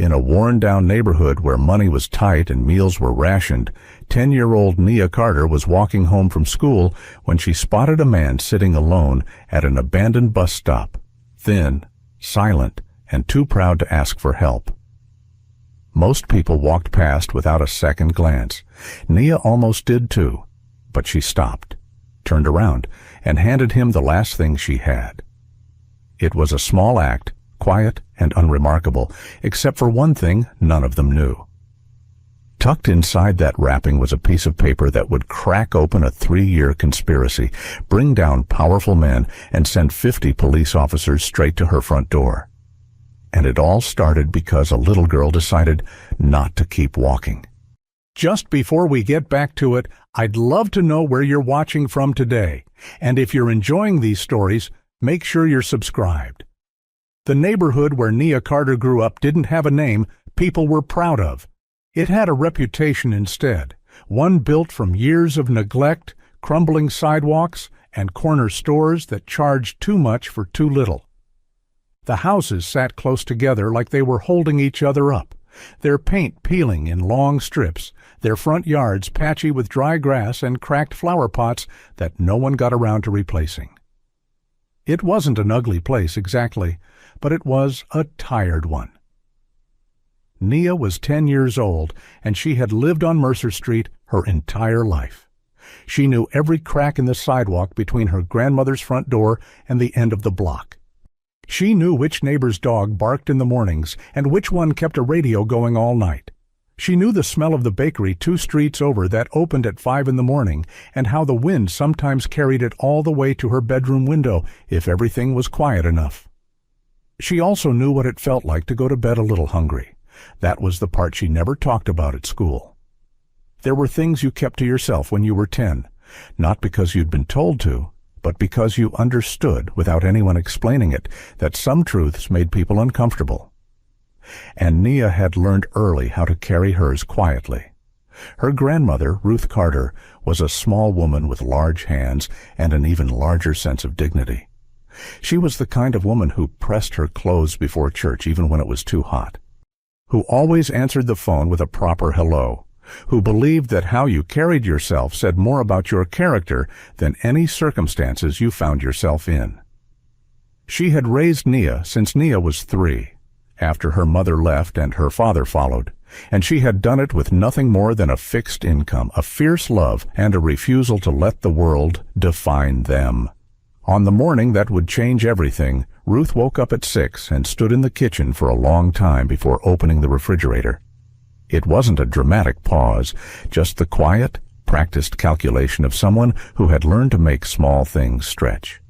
In a worn-down neighborhood where money was tight and meals were rationed, 10-year-old Nia Carter was walking home from school when she spotted a man sitting alone at an abandoned bus stop, thin, silent, and too proud to ask for help. Most people walked past without a second glance. Nia almost did too, but she stopped, turned around, and handed him the last thing she had. It was a small act, quiet and unremarkable, except for one thing none of them knew. Tucked inside that wrapping was a piece of paper that would crack open a 3-year conspiracy, bring down powerful men, and send 50 police officers straight to her front door. And it all started because a little girl decided not to keep walking. Just before we get back to it, I'd love to know where you're watching from today. And if you're enjoying these stories, make sure you're subscribed. The neighborhood where Nia Carter grew up didn't have a name people were proud of. It had a reputation instead, one built from years of neglect, crumbling sidewalks, and corner stores that charged too much for too little. The houses sat close together like they were holding each other up, their paint peeling in long strips, their front yards patchy with dry grass and cracked flower pots that no one got around to replacing. It wasn't an ugly place exactly, but it was a tired one. Nia was 10 years old, and she had lived on Mercer Street her entire life. She knew every crack in the sidewalk between her grandmother's front door and the end of the block. She knew which neighbor's dog barked in the mornings and which one kept a radio going all night. She knew the smell of the bakery 2 streets over that opened at 5 in the morning and how the wind sometimes carried it all the way to her bedroom window if everything was quiet enough. She also knew what it felt like to go to bed a little hungry. That was the part she never talked about at school. There were things you kept to yourself when you were 10, not because you'd been told to, but because you understood, without anyone explaining it, that some truths made people uncomfortable. And Nia had learned early how to carry hers quietly. Her grandmother, Ruth Carter, was a small woman with large hands and an even larger sense of dignity. She was the kind of woman who pressed her clothes before church even when it was too hot, who always answered the phone with a proper hello, who believed that how you carried yourself said more about your character than any circumstances you found yourself in. She had raised Nia since Nia was 3, after her mother left and her father followed, and she had done it with nothing more than a fixed income, a fierce love, and a refusal to let the world define them. On the morning that would change everything, Ruth woke up at 6 and stood in the kitchen for a long time before opening the refrigerator. It wasn't a dramatic pause, just the quiet, practiced calculation of someone who had learned to make small things stretch.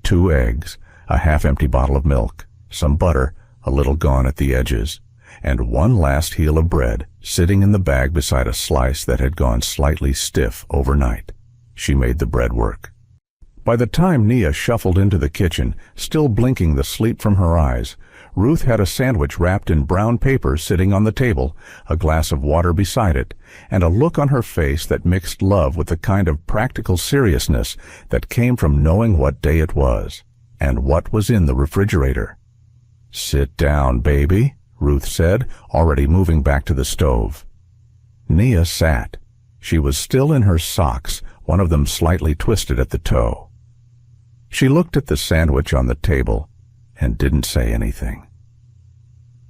2 eggs, a half-empty bottle of milk, some butter, a little gone at the edges, and one last heel of bread sitting in the bag beside a slice that had gone slightly stiff overnight. She made the bread work. By the time Nia shuffled into the kitchen, still blinking the sleep from her eyes, Ruth had a sandwich wrapped in brown paper sitting on the table, a glass of water beside it, and a look on her face that mixed love with the kind of practical seriousness that came from knowing what day it was, and what was in the refrigerator. "Sit down, baby," Ruth said, already moving back to the stove. Nia sat. She was still in her socks, one of them slightly twisted at the toe. She looked at the sandwich on the table and didn't say anything.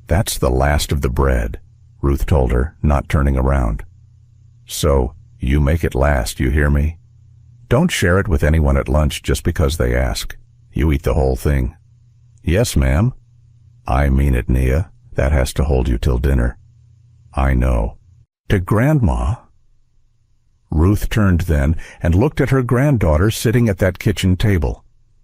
"That's the last of the bread," Ruth told her, not turning around. "So, you make it last, you hear me? Don't share it with anyone at lunch just because they ask. You eat the whole thing." "Yes, ma'am." "I mean it, Nia. That has to hold you till dinner." "I know." "To Grandma?" Ruth turned then and looked at her granddaughter sitting at that kitchen table.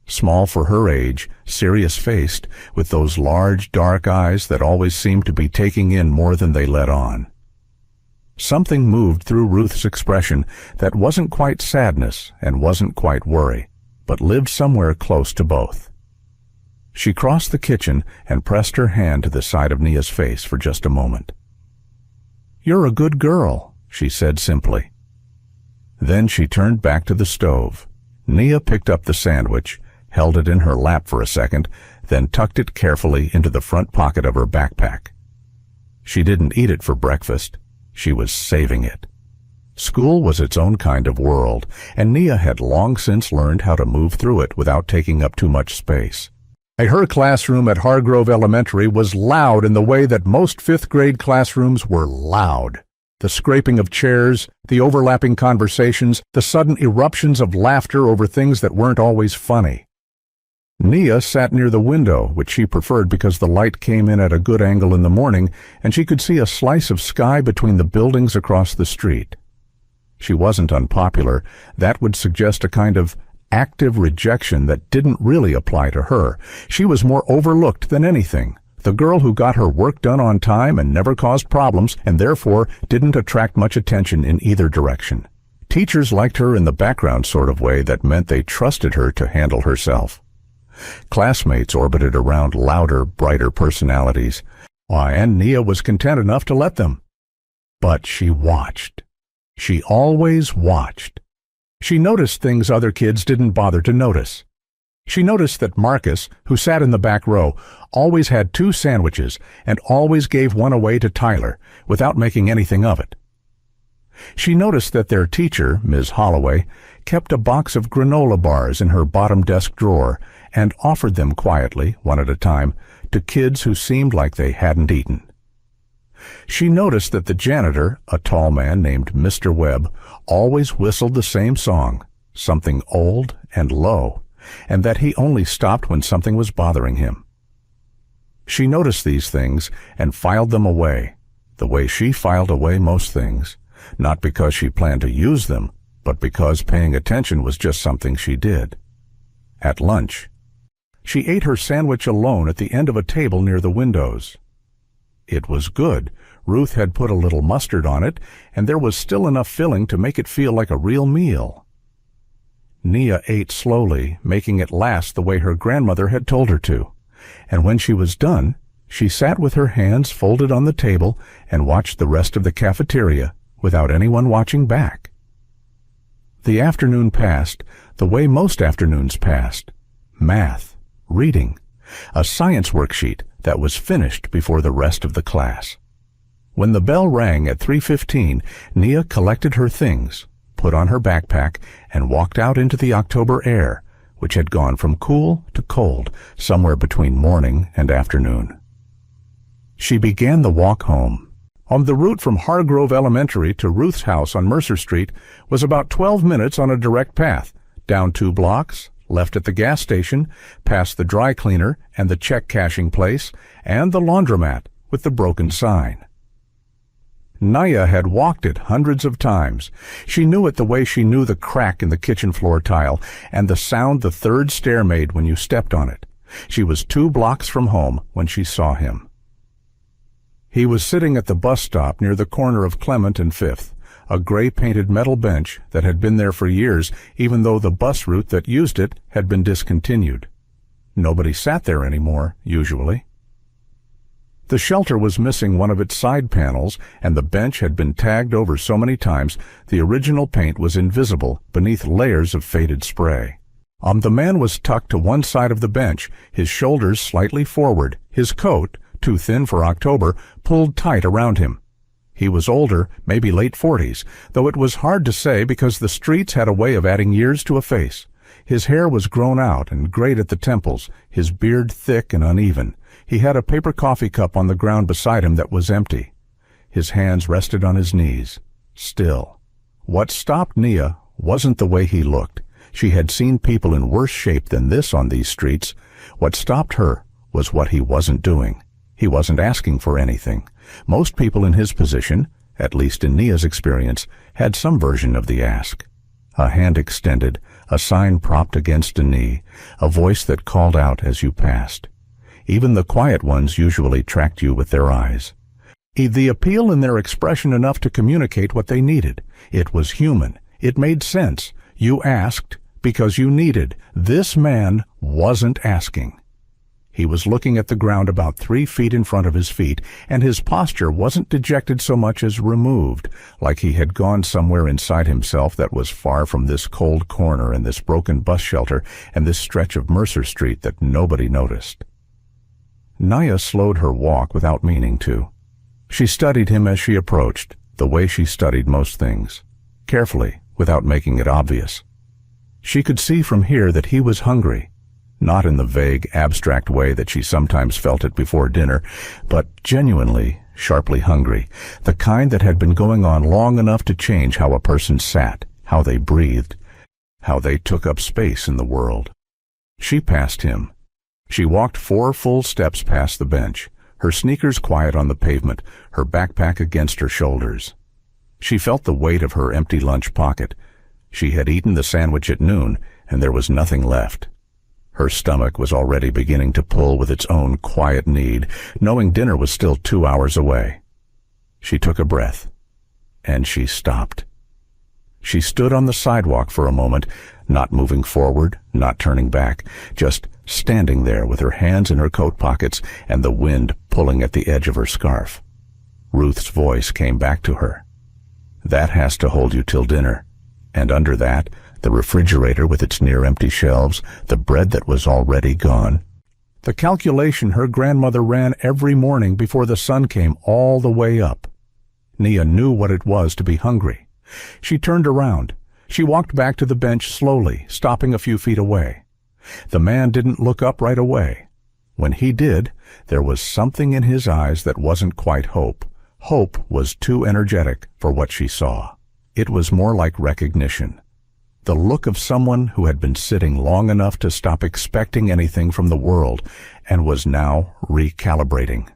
Small for her age, serious-faced, with those large, dark eyes that always seemed to be taking in more than they let on. Something moved through Ruth's expression that wasn't quite sadness and wasn't quite worry, but lived somewhere close to both. She crossed the kitchen and pressed her hand to the side of Nia's face for just a moment. "You're a good girl," she said simply. Then she turned back to the stove. Nia picked up the sandwich, held it in her lap for a second, then tucked it carefully into the front pocket of her backpack. She didn't eat it for breakfast. She was saving it. School was its own kind of world, and Nia had long since learned how to move through it without taking up too much space. Her classroom at Hargrove Elementary was loud in the way that most fifth-grade classrooms were loud. The scraping of chairs, the overlapping conversations, the sudden eruptions of laughter over things that weren't always funny. Nia sat near the window, which she preferred because the light came in at a good angle in the morning, and she could see a slice of sky between the buildings across the street. She wasn't unpopular. That would suggest a kind of active rejection that didn't really apply to her. She was more overlooked than anything. The girl who got her work done on time and never caused problems, and therefore didn't attract much attention in either direction. Teachers liked her in the background sort of way that meant they trusted her to handle herself. Classmates orbited around louder, brighter personalities, and Nia was content enough to let them. But she watched. She always watched. She noticed things other kids didn't bother to notice. She noticed that Marcus, who sat in the back row, always had 2 sandwiches and always gave one away to Tyler without making anything of it. She noticed that their teacher, Ms. Holloway, kept a box of granola bars in her bottom desk drawer and offered them quietly, one at a time, to kids who seemed like they hadn't eaten. She noticed that the janitor, a tall man named Mr. Webb, always whistled the same song, something old and low, and that he only stopped when something was bothering him. She noticed these things and filed them away, the way she filed away most things, not because she planned to use them, but because paying attention was just something she did. At lunch, she ate her sandwich alone at the end of a table near the windows. It was good. Ruth had put a little mustard on it, and there was still enough filling to make it feel like a real meal. Nia ate slowly, making it last the way her grandmother had told her to, and when she was done, she sat with her hands folded on the table and watched the rest of the cafeteria without anyone watching back. The afternoon passed the way most afternoons passed: math, reading, a science worksheet that was finished before the rest of the class. When the bell rang at 3:15, Nia collected her things, put on her backpack, and walked out into the October air, which had gone from cool to cold, somewhere between morning and afternoon. She began the walk home. On the route from Hargrove Elementary to Ruth's house on Mercer Street was about 12 minutes on a direct path, down 2 blocks, left at the gas station, past the dry cleaner and the check cashing place, and the laundromat with the broken sign. Nia had walked it hundreds of times. She knew it the way she knew the crack in the kitchen floor tile and the sound the third stair made when you stepped on it. She was 2 blocks from home when she saw him. He was sitting at the bus stop near the corner of Clement and Fifth, a gray-painted metal bench that had been there for years, even though the bus route that used it had been discontinued. Nobody sat there anymore, usually. The shelter was missing one of its side panels, and the bench had been tagged over so many times the original paint was invisible beneath layers of faded spray. The man was tucked to one side of the bench, his shoulders slightly forward, his coat, too thin for October, pulled tight around him. He was older, maybe late 40s, though it was hard to say because the streets had a way of adding years to a face. His hair was grown out and grayed at the temples, his beard thick and uneven. He had a paper coffee cup on the ground beside him that was empty. His hands rested on his knees, still. What stopped Nia wasn't the way he looked. She had seen people in worse shape than this on these streets. What stopped her was what he wasn't doing. He wasn't asking for anything. Most people in his position, at least in Nia's experience, had some version of the ask. A hand extended, a sign propped against a knee, a voice that called out as you passed. Even the quiet ones usually tracked you with their eyes. The appeal in their expression enough to communicate what they needed. It was human. It made sense. You asked because you needed. This man wasn't asking. He was looking at the ground about 3 feet in front of his feet, and his posture wasn't dejected so much as removed, like he had gone somewhere inside himself that was far from this cold corner and this broken bus shelter and this stretch of Mercer Street that nobody noticed. Nia slowed her walk without meaning to. She studied him as she approached, the way she studied most things, carefully, without making it obvious. She could see from here that he was hungry, not in the vague, abstract way that she sometimes felt it before dinner, but genuinely, sharply hungry, the kind that had been going on long enough to change how a person sat, how they breathed, how they took up space in the world. She passed him. She walked 4 full steps past the bench, her sneakers quiet on the pavement, her backpack against her shoulders. She felt the weight of her empty lunch pocket. She had eaten the sandwich at noon, and there was nothing left. Her stomach was already beginning to pull with its own quiet need, knowing dinner was still 2 hours away. She took a breath, and she stopped. She stood on the sidewalk for a moment, not moving forward, not turning back, just standing there with her hands in her coat pockets and the wind pulling at the edge of her scarf. Ruth's voice came back to her. "That has to hold you till dinner. And under that, the refrigerator with its near-empty shelves, the bread that was already gone." The calculation her grandmother ran every morning before the sun came all the way up. Nia knew what it was to be hungry. She turned around. She walked back to the bench slowly, stopping a few feet away. The man didn't look up right away. When he did, there was something in his eyes that wasn't quite hope. Hope was too energetic for what she saw. It was more like recognition. The look of someone who had been sitting long enough to stop expecting anything from the world and was now recalibrating.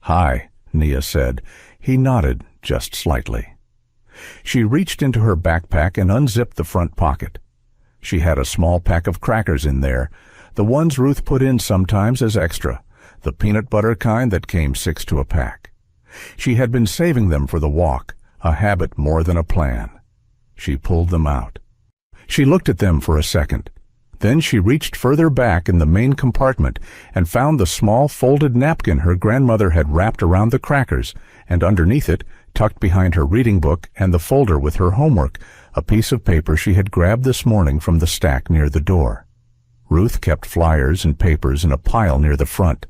"Hi," Nia said. He nodded just slightly. She reached into her backpack and unzipped the front pocket. She had a small pack of crackers in there, the ones Ruth put in sometimes as extra, the peanut butter kind that came 6 to a pack. She had been saving them for the walk, a habit more than a plan. She pulled them out. She looked at them for a second. Then she reached further back in the main compartment and found the small folded napkin her grandmother had wrapped around the crackers, and underneath it, tucked behind her reading book and the folder with her homework, a piece of paper she had grabbed this morning from the stack near the door. Ruth kept flyers and papers in a pile near the front,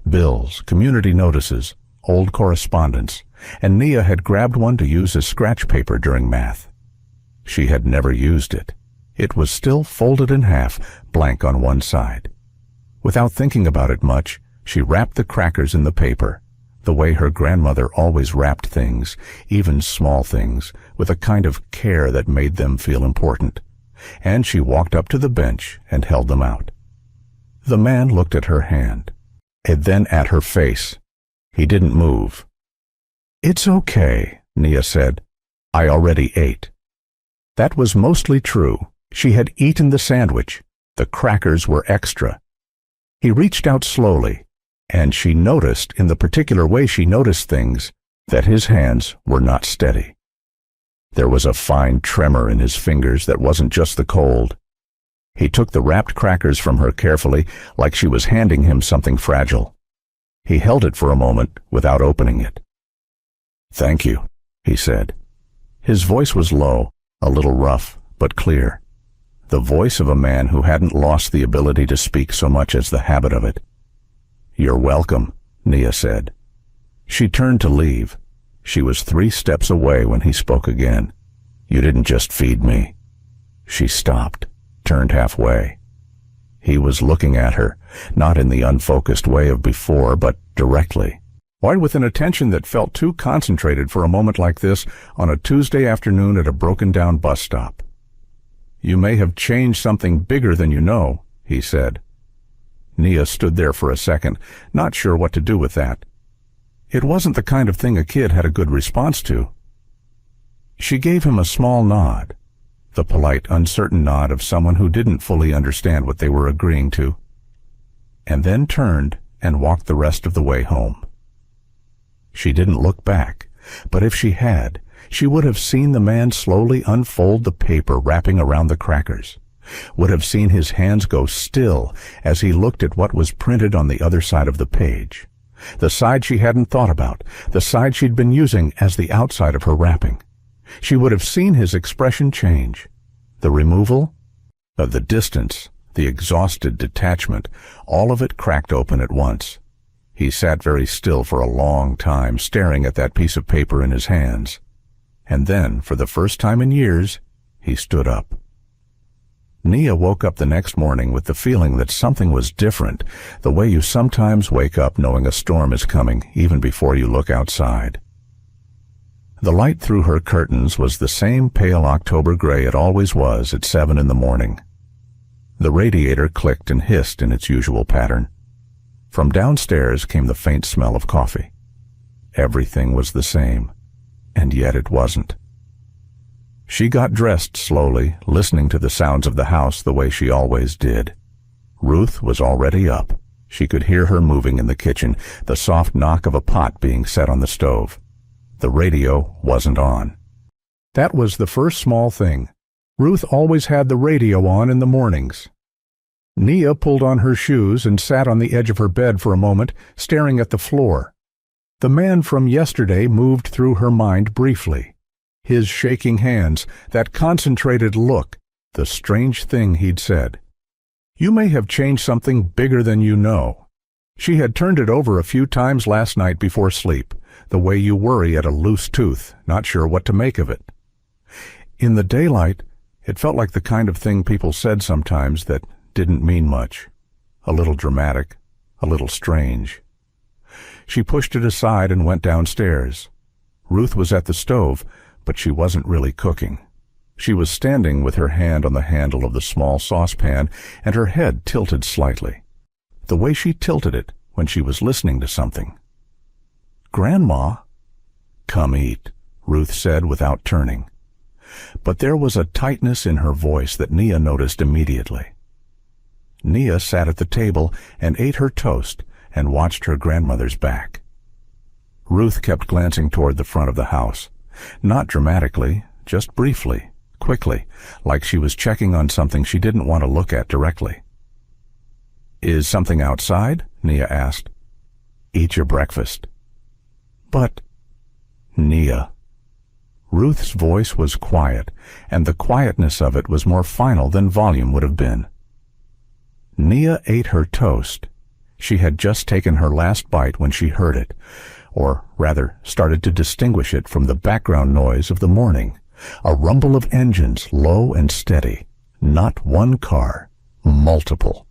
bills, community notices, old correspondence, and Nia had grabbed one to use as scratch paper during math. She had never used it. It was still folded in half, blank on one side. Without thinking about it much, she wrapped the crackers in the paper, the way her grandmother always wrapped things, even small things, with a kind of care that made them feel important. And she walked up to the bench and held them out. The man looked at her hand, and then at her face. He didn't move. "It's okay," Nia said. "I already ate." That was mostly true. She had eaten the sandwich. The crackers were extra. He reached out slowly, and she noticed, in the particular way she noticed things, that his hands were not steady. There was a fine tremor in his fingers that wasn't just the cold. He took the wrapped crackers from her carefully, like she was handing him something fragile. He held it for a moment without opening it. "Thank you," he said. His voice was low, a little rough, but clear. The voice of a man who hadn't lost the ability to speak so much as the habit of it. "You're welcome," Nia said. She turned to leave. She was 3 steps away when he spoke again. "You didn't just feed me." She stopped, turned halfway. He was looking at her, not in the unfocused way of before, but directly. Why, with an attention that felt too concentrated for a moment like this on a Tuesday afternoon at a broken-down bus stop. "You may have changed something bigger than you know," he said. Nia stood there for a second, not sure what to do with that. It wasn't the kind of thing a kid had a good response to. She gave him a small nod, the polite, uncertain nod of someone who didn't fully understand what they were agreeing to, and then turned and walked the rest of the way home. She didn't look back, but if she had, she would have seen the man slowly unfold the paper wrapping around the crackers, would have seen his hands go still as he looked at what was printed on the other side of the page, the side she hadn't thought about, the side she'd been using as the outside of her wrapping. She would have seen his expression change. The removal, the distance, the exhausted detachment, all of it cracked open at once. He sat very still for a long time, staring at that piece of paper in his hands. And then, for the first time in years, he stood up. Nia woke up the next morning with the feeling that something was different, the way you sometimes wake up knowing a storm is coming, even before you look outside. The light through her curtains was the same pale October gray it always was at 7 in the morning. The radiator clicked and hissed in its usual pattern. From downstairs came the faint smell of coffee. Everything was the same, and yet it wasn't. She got dressed slowly, listening to the sounds of the house the way she always did. Ruth was already up. She could hear her moving in the kitchen, the soft knock of a pot being set on the stove. The radio wasn't on. That was the first small thing. Ruth always had the radio on in the mornings. Nia pulled on her shoes and sat on the edge of her bed for a moment, staring at the floor. The man from yesterday moved through her mind briefly. His shaking hands, that concentrated look, the strange thing he'd said. You may have changed something bigger than you know. She had turned it over a few times last night before sleep, the way you worry at a loose tooth, not sure what to make of it. In the daylight, it felt like the kind of thing people said sometimes that didn't mean much. A little dramatic, a little strange. She pushed it aside and went downstairs. Ruth was at the stove, but she wasn't really cooking. She was standing with her hand on the handle of the small saucepan and her head tilted slightly, the way she tilted it when she was listening to something. "Grandma?" "Come eat," Ruth said without turning. But there was a tightness in her voice that Nia noticed immediately. Nia sat at the table and ate her toast and watched her grandmother's back. Ruth kept glancing toward the front of the house. Not dramatically, just briefly, quickly, like she was checking on something she didn't want to look at directly. "Is something outside?" Nia asked. "Eat your breakfast." "But—" "Nia." Ruth's voice was quiet, and the quietness of it was more final than volume would have been. Nia ate her toast. She had just taken her last bite when she heard it, or rather started to distinguish it from the background noise of the morning. A rumble of engines, low and steady. Not one car, multiple.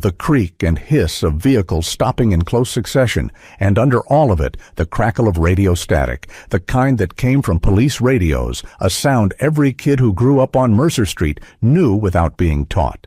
The creak and hiss of vehicles stopping in close succession, and under all of it, the crackle of radio static, the kind that came from police radios, a sound every kid who grew up on Mercer Street knew without being taught.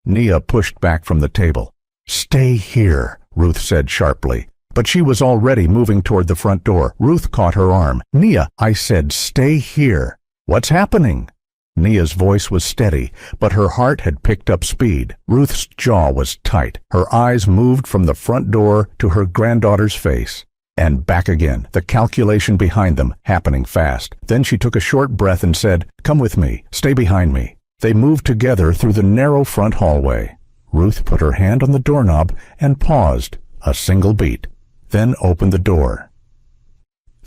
Nia pushed back from the table. "Stay here," Ruth said sharply. But she was already moving toward the front door. Ruth caught her arm. "Nia, I said stay here." "What's happening?" Nia's voice was steady, but her heart had picked up speed. Ruth's jaw was tight. Her eyes moved from the front door to her granddaughter's face, and back again, the calculation behind them happening fast. Then she took a short breath and said, "Come with me. Stay behind me." They moved together through the narrow front hallway. Ruth put her hand on the doorknob and paused, a single beat, then opened the door.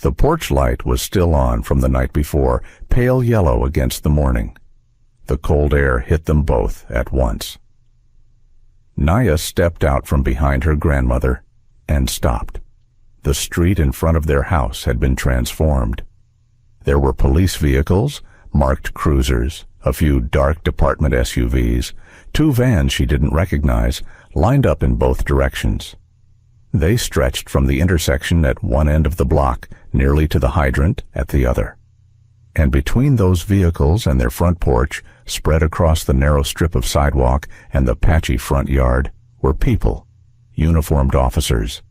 The porch light was still on from the night before, pale yellow against the morning. The cold air hit them both at once. Nia stepped out from behind her grandmother and stopped. The street in front of their house had been transformed. There were police vehicles, marked cruisers, a few dark department SUVs, 2 vans she didn't recognize, lined up in both directions. They stretched from the intersection at one end of the block, nearly to the hydrant at the other. And between those vehicles and their front porch, spread across the narrow strip of sidewalk and the patchy front yard, were people, uniformed officers.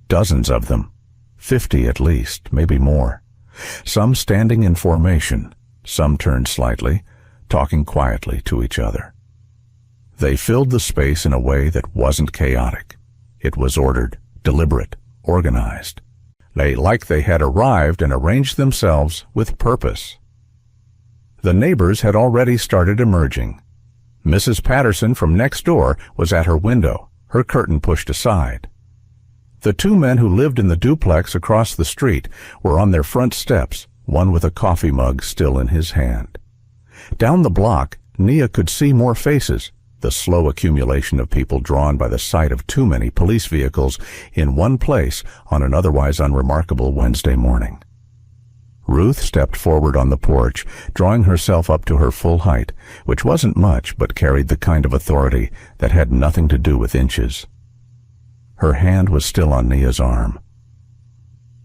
Dozens of them, 50 at least, maybe more. Some standing in formation, some turned slightly, talking quietly to each other. They filled the space in a way that wasn't chaotic. It was ordered, deliberate, organized. Like they had arrived and arranged themselves with purpose. The neighbors had already started emerging. Mrs. Patterson from next door was at her window, her curtain pushed aside. The 2 men who lived in the duplex across the street were on their front steps, one with a coffee mug still in his hand. Down the block, Nia could see more faces, the slow accumulation of people drawn by the sight of too many police vehicles in one place on an otherwise unremarkable Wednesday morning. Ruth stepped forward on the porch, drawing herself up to her full height, which wasn't much but carried the kind of authority that had nothing to do with inches. Her hand was still on Nia's arm.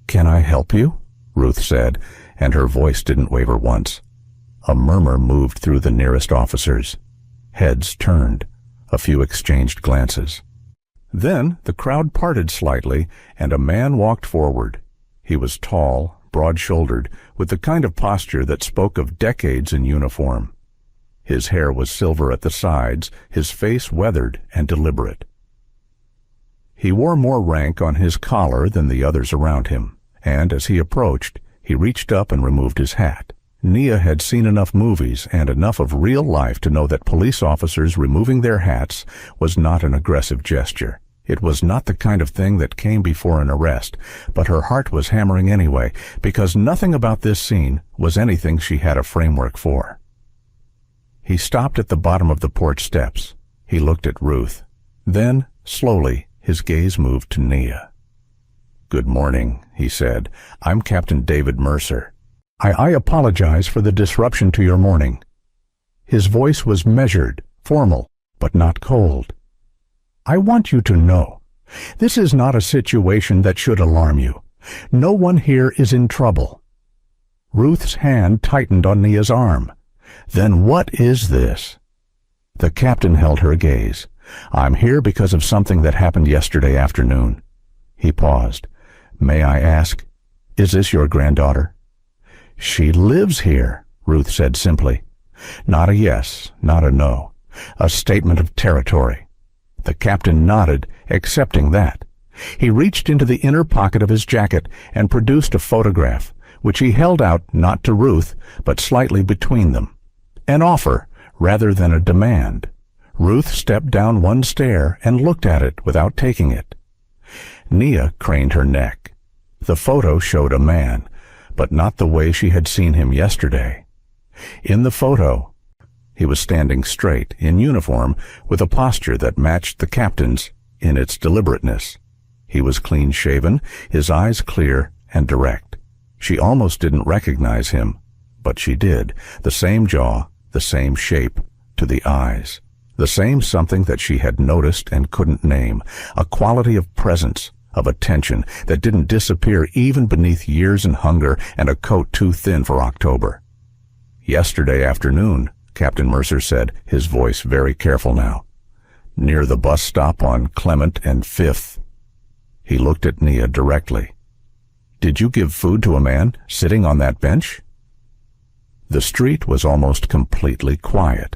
"Can I help you?" Ruth said, and her voice didn't waver once. A murmur moved through the nearest officers. Heads turned. A few exchanged glances. Then the crowd parted slightly, and a man walked forward. He was tall, broad-shouldered, with the kind of posture that spoke of decades in uniform. His hair was silver at the sides, his face weathered and deliberate. He wore more rank on his collar than the others around him, and as he approached, he reached up and removed his hat. Nia had seen enough movies and enough of real life to know that police officers removing their hats was not an aggressive gesture. It was not the kind of thing that came before an arrest, but her heart was hammering anyway, because nothing about this scene was anything she had a framework for. He stopped at the bottom of the porch steps. He looked at Ruth. Then, slowly, his gaze moved to Nia. "Good morning," he said. "I'm Captain David Mercer. I apologize for the disruption to your morning." His voice was measured, formal, but not cold. "I want you to know, this is not a situation that should alarm you. No one here is in trouble." Ruth's hand tightened on Nia's arm. "Then what is this?" The captain held her gaze. "I'm here because of something that happened yesterday afternoon." He paused. "May I ask, is this your granddaughter?" "She lives here," Ruth said simply. Not a yes, not a no. A statement of territory. The captain nodded, accepting that. He reached into the inner pocket of his jacket and produced a photograph, which he held out not to Ruth, but slightly between them. An offer, rather than a demand. Ruth stepped down one stair and looked at it without taking it. Nia craned her neck. The photo showed a man, but not the way she had seen him yesterday. In the photo, he was standing straight, in uniform, with a posture that matched the captain's in its deliberateness. He was clean-shaven, his eyes clear and direct. She almost didn't recognize him, but she did. The same jaw, the same shape, to the eyes. The same something that she had noticed and couldn't name, a quality of presence, of attention that didn't disappear even beneath years and hunger and a coat too thin for October. "Yesterday afternoon," Captain Mercer said, his voice very careful now, "near the bus stop on Clement and Fifth." He looked at Nia directly. "Did you give food to a man sitting on that bench?" The street was almost completely quiet.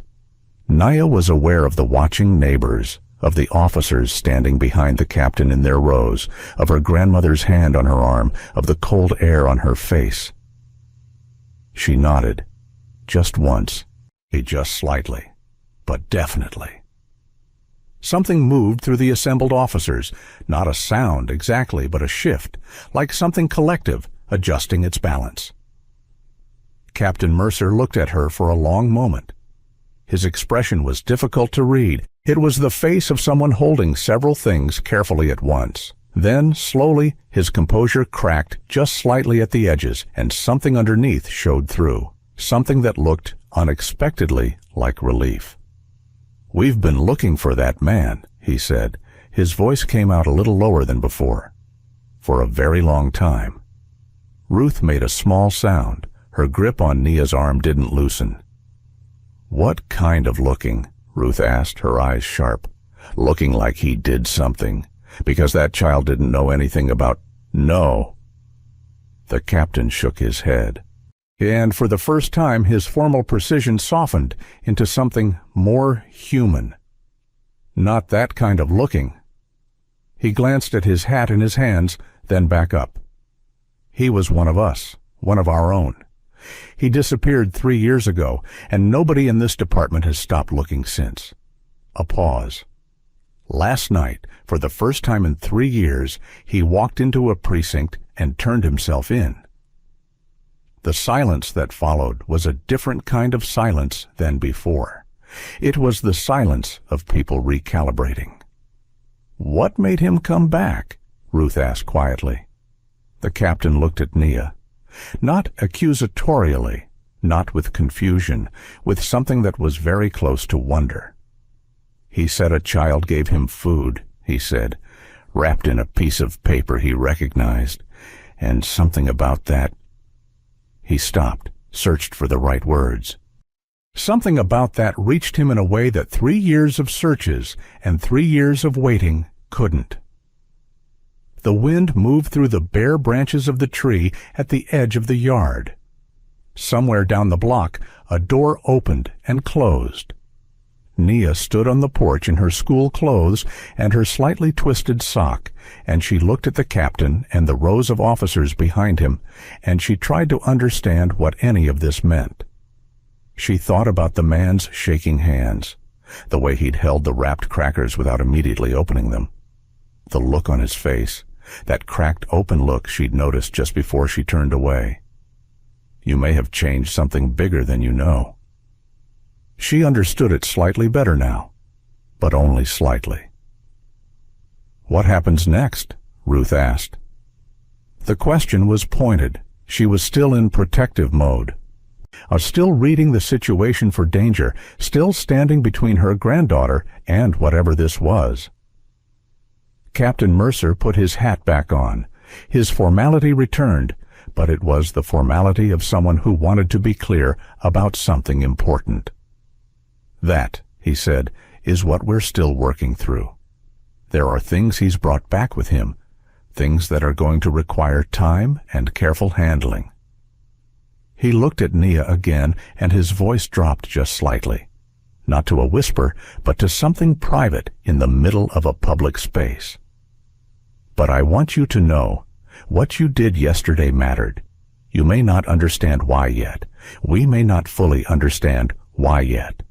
Nia was aware of the watching neighbors, of the officers standing behind the captain in their rows, of her grandmother's hand on her arm, of the cold air on her face. She nodded. Just once, just slightly, but definitely. Something moved through the assembled officers, not a sound exactly, but a shift, like something collective, adjusting its balance. Captain Mercer looked at her for a long moment. His expression was difficult to read. It was the face of someone holding several things carefully at once. Then, slowly, his composure cracked just slightly at the edges, and something underneath showed through. Something that looked unexpectedly like relief. "We've been looking for that man," he said. His voice came out a little lower than before. "For a very long time." Ruth made a small sound. Her grip on Nia's arm didn't loosen. "What kind of looking?" Ruth asked, her eyes sharp. "Looking like he did something, because that child didn't know anything about—" "No." The captain shook his head. And for the first time his formal precision softened into something more human. "Not that kind of looking." He glanced at his hat in his hands, then back up. "He was one of us, one of our own. He disappeared 3 years ago, and nobody in this department has stopped looking since." A pause. "Last night, for the first time in 3 years, he walked into a precinct and turned himself in." The silence that followed was a different kind of silence than before. It was the silence of people recalibrating. "What made him come back?" Ruth asked quietly. The captain looked at Nia. Not accusatorially, not with confusion, with something that was very close to wonder. "He said a child gave him food," he said, wrapped in a piece of paper he recognized, and something about that. He stopped, searched for the right words. Something about that reached him in a way that 3 years of searches and 3 years of waiting couldn't. The wind moved through the bare branches of the tree at the edge of the yard. Somewhere down the block, a door opened and closed. Nia stood on the porch in her school clothes and her slightly twisted sock, and she looked at the captain and the rows of officers behind him, and she tried to understand what any of this meant. She thought about the man's shaking hands, the way he'd held the wrapped crackers without immediately opening them, the look on his face, that cracked open look she'd noticed just before she turned away. "You may have changed something bigger than you know." She understood it slightly better now, but only slightly. "What happens next?" Ruth asked. The question was pointed. She was still in protective mode. Still reading the situation for danger, still standing between her granddaughter and whatever this was. Captain Mercer put his hat back on. His formality returned, but it was the formality of someone who wanted to be clear about something important. "That," he said, "is what we're still working through. There are things he's brought back with him, things that are going to require time and careful handling." He looked at Nia again, and his voice dropped just slightly. Not to a whisper, but to something private in the middle of a public space. "But I want you to know, what you did yesterday mattered. You may not understand why yet. We may not fully understand why yet."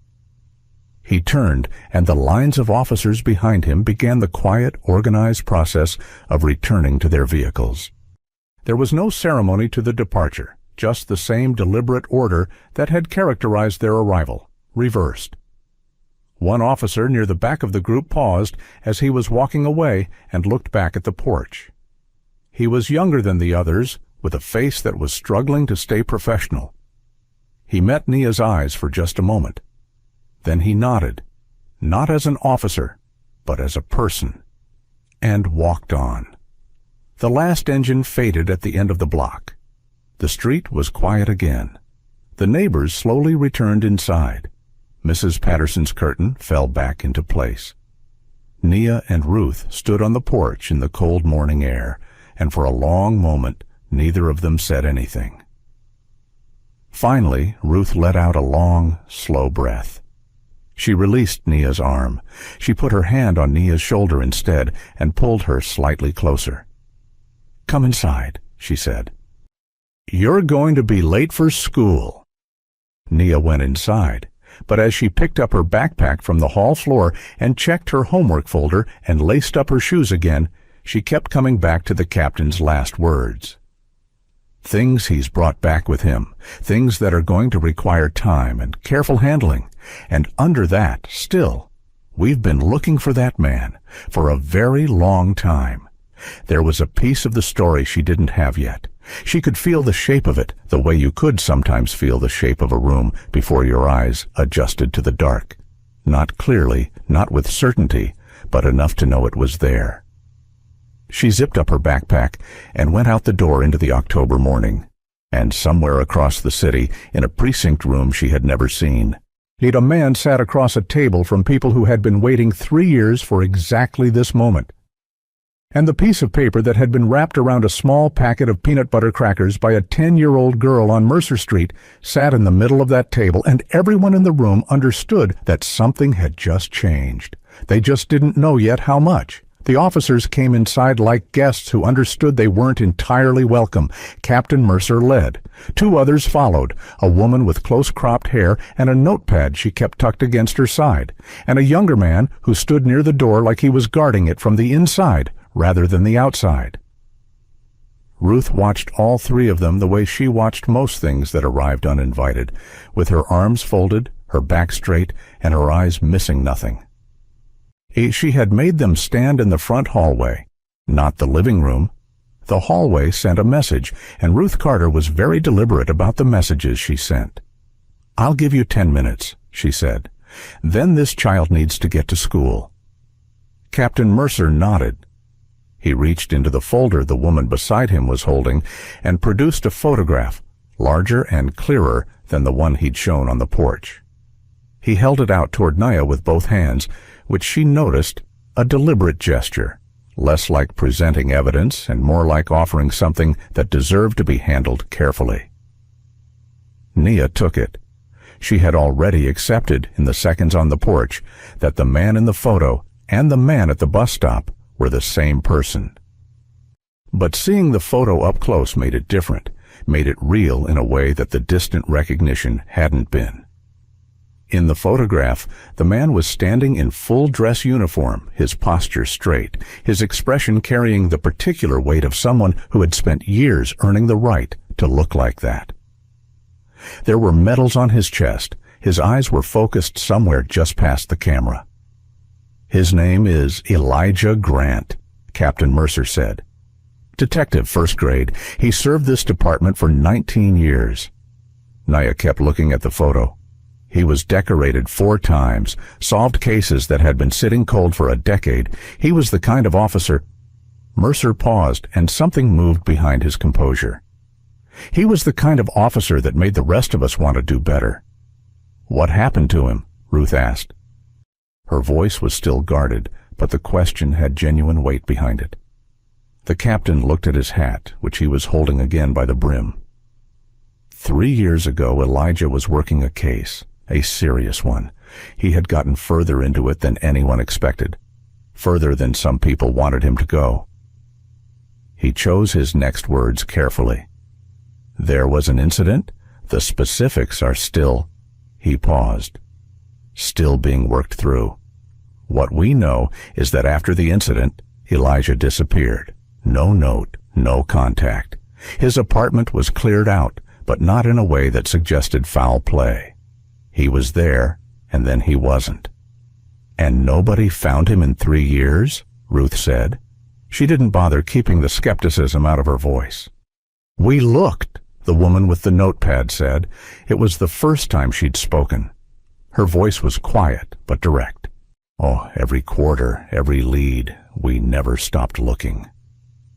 He turned, and the lines of officers behind him began the quiet, organized process of returning to their vehicles. There was no ceremony to the departure, just the same deliberate order that had characterized their arrival, reversed. One officer near the back of the group paused as he was walking away and looked back at the porch. He was younger than the others, with a face that was struggling to stay professional. He met Nia's eyes for just a moment. Then he nodded, not as an officer, but as a person, and walked on. The last engine faded at the end of the block. The street was quiet again. The neighbors slowly returned inside. Mrs. Patterson's curtain fell back into place. Nia and Ruth stood on the porch in the cold morning air, and for a long moment neither of them said anything. Finally, Ruth let out a long, slow breath. She released Nia's arm. She put her hand on Nia's shoulder instead and pulled her slightly closer. "Come inside," she said. "You're going to be late for school." Nia went inside, but as she picked up her backpack from the hall floor and checked her homework folder and laced up her shoes again, she kept coming back to the captain's last words. Things he's brought back with him, things that are going to require time and careful handling, and under that, still, we've been looking for that man for a very long time. There was a piece of the story she didn't have yet. She could feel the shape of it, the way you could sometimes feel the shape of a room before your eyes adjusted to the dark. Not clearly, not with certainty, but enough to know it was there. She zipped up her backpack and went out the door into the October morning. And somewhere across the city, in a precinct room she had never seen, a man sat across a table from people who had been waiting 3 years for exactly this moment. And the piece of paper that had been wrapped around a small packet of peanut butter crackers by a 10-year-old girl on Mercer Street sat in the middle of that table, and everyone in the room understood that something had just changed. They just didn't know yet how much. The officers came inside like guests who understood they weren't entirely welcome. Captain Mercer led. 2 others followed, a woman with close-cropped hair and a notepad she kept tucked against her side, and a younger man who stood near the door like he was guarding it from the inside rather than the outside. Ruth watched all 3 of them the way she watched most things that arrived uninvited, with her arms folded, her back straight and her eyes missing nothing. She had made them stand in the front hallway, not the living room. The hallway sent a message, and Ruth Carter was very deliberate about the messages she sent. "I'll give you 10 minutes," she said. "Then this child needs to get to school." Captain Mercer nodded. He reached into the folder the woman beside him was holding and produced a photograph, larger and clearer than the one he'd shown on the porch. He held it out toward Nia with both hands, which she noticed, a deliberate gesture, less like presenting evidence and more like offering something that deserved to be handled carefully. Nia took it. She had already accepted, in the seconds on the porch, that the man in the photo and the man at the bus stop were the same person. But seeing the photo up close made it different, made it real in a way that the distant recognition hadn't been. In the photograph, the man was standing in full dress uniform, his posture straight, his expression carrying the particular weight of someone who had spent years earning the right to look like that. There were medals on his chest. His eyes were focused somewhere just past the camera. "His name is Elijah Grant," Captain Mercer said. "Detective, first grade. He served this department for 19 years. Nia kept looking at the photo. He was decorated 4 times, solved cases that had been sitting cold for a decade. He was the kind of officer— Mercer paused, and something moved behind his composure. He was the kind of officer that made the rest of us want to do better. "What happened to him?" Ruth asked. Her voice was still guarded, but the question had genuine weight behind it. The captain looked at his hat, which he was holding again by the brim. 3 years ago, Elijah was working a case, a serious one. He had gotten further into it than anyone expected, further than some people wanted him to go. He chose his next words carefully. "There was an incident. The specifics are still—" He paused. "Still being worked through. What we know is that after the incident, Elijah disappeared. No note, no contact. His apartment was cleared out, but not in a way that suggested foul play. He was there, and then he wasn't." "And nobody found him in 3 years?" Ruth said. She didn't bother keeping the skepticism out of her voice. "We looked," the woman with the notepad said. It was the first time she'd spoken. Her voice was quiet but direct. "Oh, every quarter, every lead. We never stopped looking."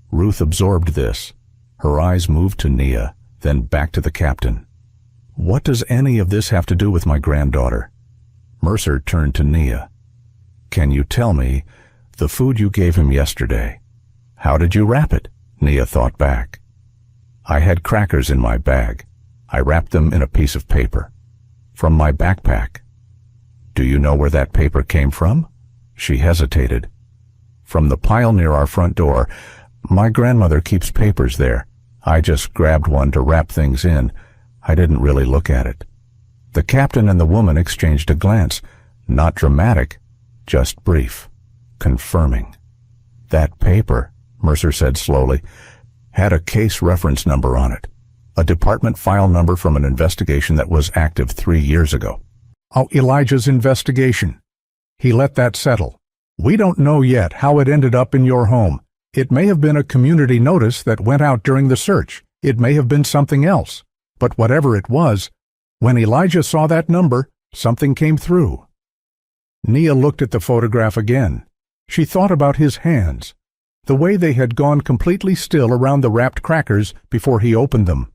Ruth absorbed this. Her eyes moved to Nia, then back to the captain. "What does any of this have to do with my granddaughter?" Mercer turned to Nia. "Can you tell me, the food you gave him yesterday, how did you wrap it?" Nia thought back. "I had crackers in my bag. I wrapped them in a piece of paper. From my backpack." "Do you know where that paper came from?" She hesitated. "From the pile near our front door. My grandmother keeps papers there. I just grabbed one to wrap things in. I didn't really look at it." The captain and the woman exchanged a glance, not dramatic, just brief, confirming. "That paper," Mercer said slowly, "had a case reference number on it, a department file number from an investigation that was active 3 years ago." "Oh, Elijah's investigation. He let that settle. We don't know yet how it ended up in your home. It may have been a community notice that went out during the search. It may have been something else. But whatever it was, when Elijah saw that number, something came through." Nia looked at the photograph again. She thought about his hands, the way they had gone completely still around the wrapped crackers before he opened them.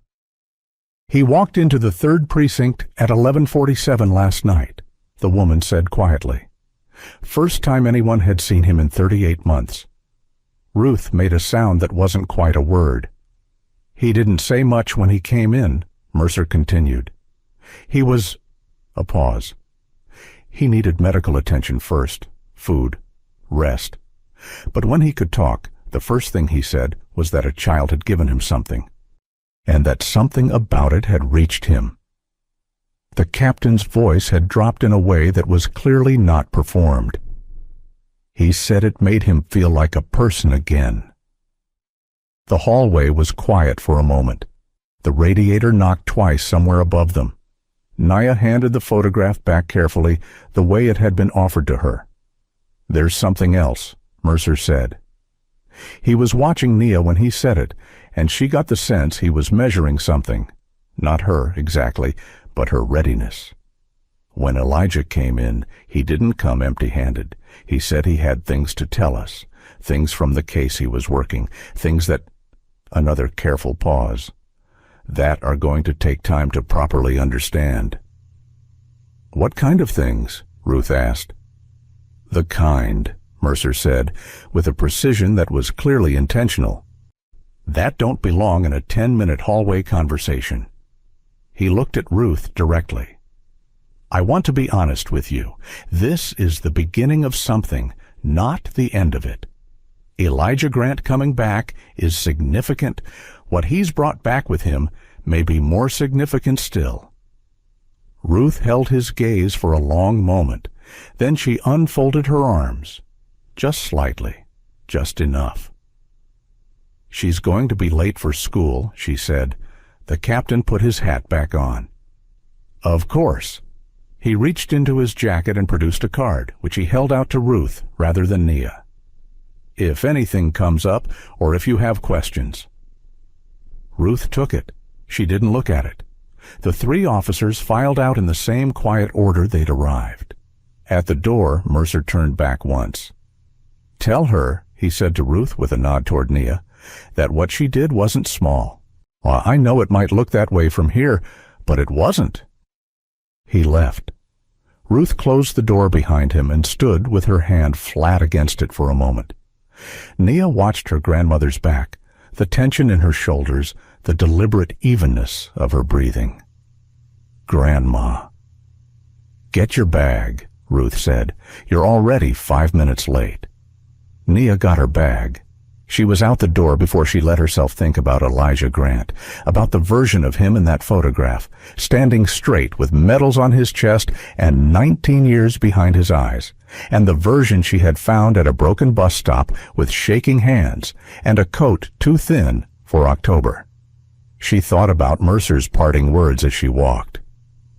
"He walked into the 3rd precinct at 11:47 last night," the woman said quietly. "First time anyone had seen him in 38 months. Ruth made a sound that wasn't quite a word. "He didn't say much when he came in," Mercer continued. "He was—" A pause. "He needed medical attention first, food, rest. But when he could talk, the first thing he said was that a child had given him something, and that something about it had reached him." The captain's voice had dropped in a way that was clearly not performed. "He said it made him feel like a person again." The hallway was quiet for a moment. The radiator knocked twice somewhere above them. Nia handed the photograph back carefully, the way it had been offered to her. "There's something else," Mercer said. He was watching Nia when he said it, and she got the sense he was measuring something. Not her, exactly, but her readiness. When Elijah came in, he didn't come empty-handed. He said he had things to tell us, things from the case he was working, things that— Another careful pause. "That are going to take time to properly understand." "What kind of things?" Ruth asked. "The kind," Mercer said, with a precision that was clearly intentional. "That don't belong in a 10-minute hallway conversation." He looked at Ruth directly. "I want to be honest with you. This is the beginning of something, not the end of it. Elijah Grant coming back is significant. What he's brought back with him may be more significant still." Ruth held his gaze for a long moment. Then she unfolded her arms. Just slightly. Just enough. "She's going to be late for school," she said. The captain put his hat back on. "Of course." He reached into his jacket and produced a card, which he held out to Ruth rather than Nia. "If anything comes up, or if you have questions." Ruth took it. She didn't look at it. The three officers filed out in the same quiet order they'd arrived. At the door, Mercer turned back once. "Tell her," he said to Ruth with a nod toward Nia, "that what she did wasn't small. Well, I know it might look that way from here, but it wasn't." He left. Ruth closed the door behind him and stood with her hand flat against it for a moment. Nia watched her grandmother's back, the tension in her shoulders, the deliberate evenness of her breathing. Grandma. "Get your bag," Ruth said. "You're already 5 minutes late." Nia got her bag. She was out the door before she let herself think about Elijah Grant, about the version of him in that photograph, standing straight with medals on his chest and 19 years behind his eyes, and the version she had found at a broken bus stop with shaking hands and a coat too thin for October. She thought about Mercer's parting words as she walked.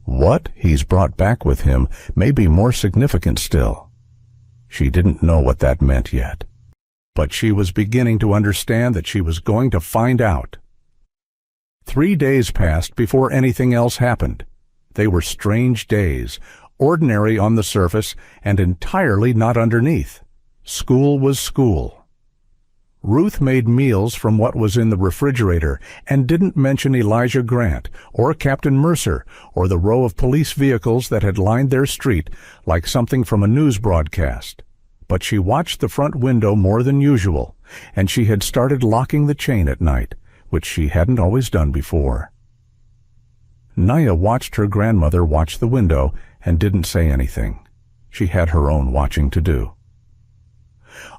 What he's brought back with him may be more significant still. She didn't know what that meant yet. But she was beginning to understand that she was going to find out. 3 days passed before anything else happened. They were strange days, ordinary on the surface and entirely not underneath. School was school. Ruth made meals from what was in the refrigerator and didn't mention Elijah Grant or Captain Mercer or the row of police vehicles that had lined their street like something from a news broadcast. But she watched the front window more than usual, and she had started locking the chain at night, which she hadn't always done before. Nia watched her grandmother watch the window and didn't say anything. She had her own watching to do.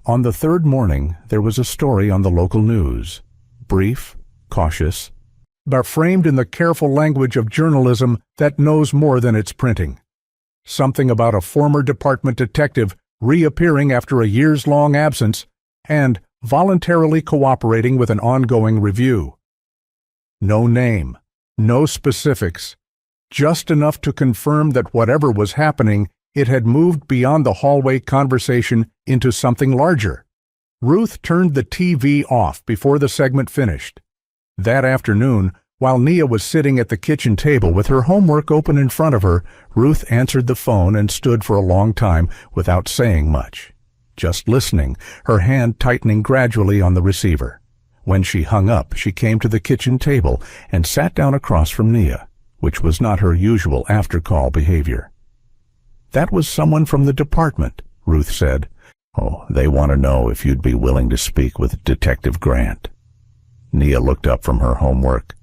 On the third morning, there was a story on the local news. Brief, cautious, but framed in the careful language of journalism that knows more than its printing. Something about a former department detective reappearing after a years-long absence and voluntarily cooperating with an ongoing review. No name, no specifics, just enough to confirm that whatever was happening, it had moved beyond the hallway conversation into something larger. Ruth turned the TV off before the segment finished. That afternoon, while Nia was sitting at the kitchen table with her homework open in front of her, Ruth answered the phone and stood for a long time without saying much, just listening, her hand tightening gradually on the receiver. When she hung up, she came to the kitchen table and sat down across from Nia, which was not her usual after-call behavior. "That was someone from the department," Ruth said. "Oh, they want to know if you'd be willing to speak with Detective Grant." Nia looked up from her homework.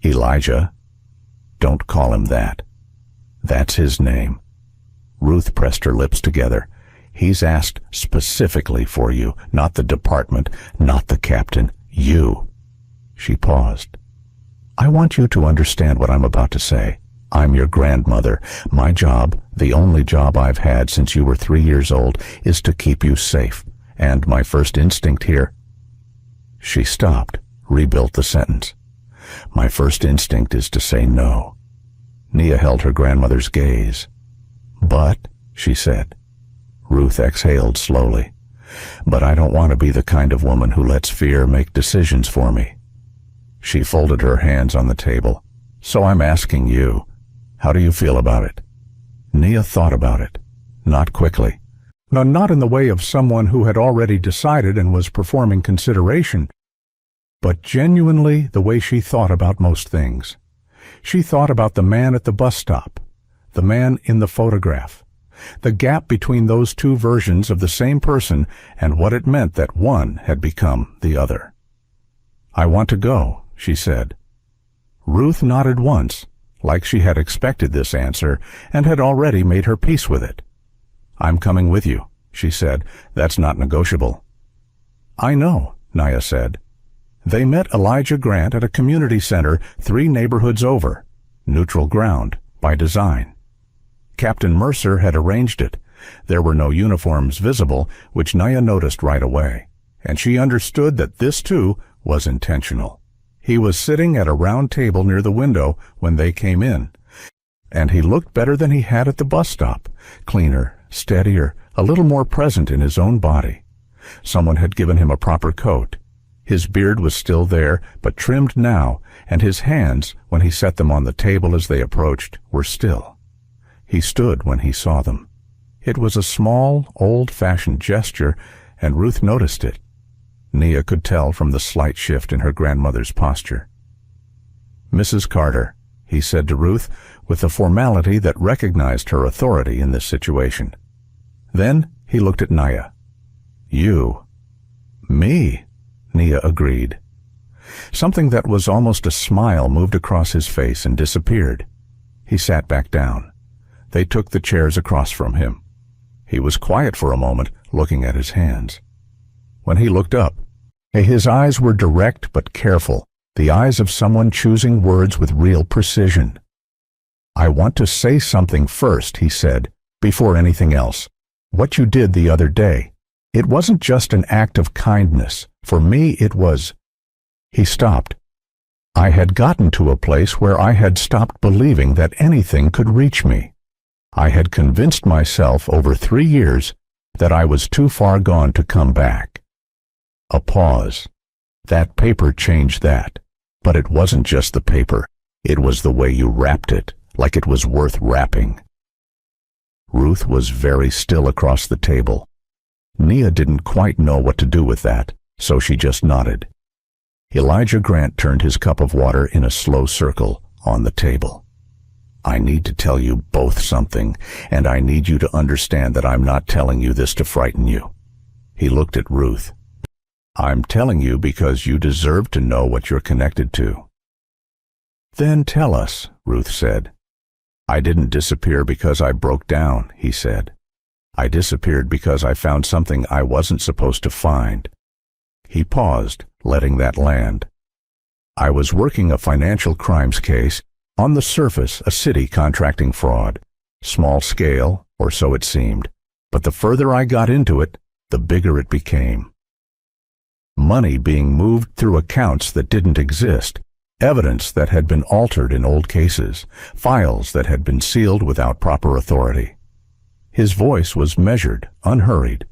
"Elijah? Don't call him that. That's his name." Ruth pressed her lips together. "He's asked specifically for you, not the department, not the captain, you." She paused. "I want you to understand what I'm about to say. I'm your grandmother. My job, the only job I've had since you were 3 years old, is to keep you safe. And my first instinct here—" She stopped, rebuilt the sentence. "My first instinct is to say no. Nia held her grandmother's gaze. "But," she said. Ruth exhaled slowly. "But I don't want to be the kind of woman who lets fear make decisions for me." She folded her hands on the table. "So I'm asking you, how do you feel about it?" Nia thought about it. Not quickly. No, not in the way of someone who had already decided and was performing consideration, but genuinely the way she thought about most things. She thought about the man at the bus stop, the man in the photograph, the gap between those two versions of the same person and what it meant that one had become the other. "I want to go," she said. Ruth nodded once, like she had expected this answer and had already made her peace with it. "I'm coming with you," she said. "That's not negotiable." "I know," Nia said. They met Elijah Grant at a community center 3 neighborhoods over, neutral ground, by design. Captain Mercer had arranged it. There were no uniforms visible, which Nia noticed right away, and she understood that this, too, was intentional. He was sitting at a round table near the window when they came in, and he looked better than he had at the bus stop, cleaner, steadier, a little more present in his own body. Someone had given him a proper coat. His beard was still there, but trimmed now, and his hands, when he set them on the table as they approached, were still. He stood when he saw them. It was a small, old-fashioned gesture, and Ruth noticed it. Nia could tell from the slight shift in her grandmother's posture. "Mrs. Carter," he said to Ruth, with a formality that recognized her authority in this situation. Then he looked at Nia. "You." "Me," Nia agreed. Something that was almost a smile moved across his face and disappeared. He sat back down. They took the chairs across from him. He was quiet for a moment, looking at his hands. When he looked up, his eyes were direct but careful, the eyes of someone choosing words with real precision. "I want to say something first," he said, "before anything else. What you did the other day, it wasn't just an act of kindness. For me, it was—" He stopped. "I had gotten to a place where I had stopped believing that anything could reach me. I had convinced myself over 3 years that I was too far gone to come back." A pause. "That paper changed that. But it wasn't just the paper. It was the way you wrapped it, like it was worth wrapping." Ruth was very still across the table. Nia didn't quite know what to do with that, so she just nodded. Elijah Grant turned his cup of water in a slow circle on the table. "I need to tell you both something, and I need you to understand that I'm not telling you this to frighten you." He looked at Ruth. "I'm telling you because you deserve to know what you're connected to." "Then tell us," Ruth said. "I didn't disappear because I broke down," he said. "I disappeared because I found something I wasn't supposed to find." He paused, letting that land. "I was working a financial crimes case, on the surface a city contracting fraud. Small scale, or so it seemed, but the further I got into it, the bigger it became. Money being moved through accounts that didn't exist, evidence that had been altered in old cases, files that had been sealed without proper authority." His voice was measured, unhurried.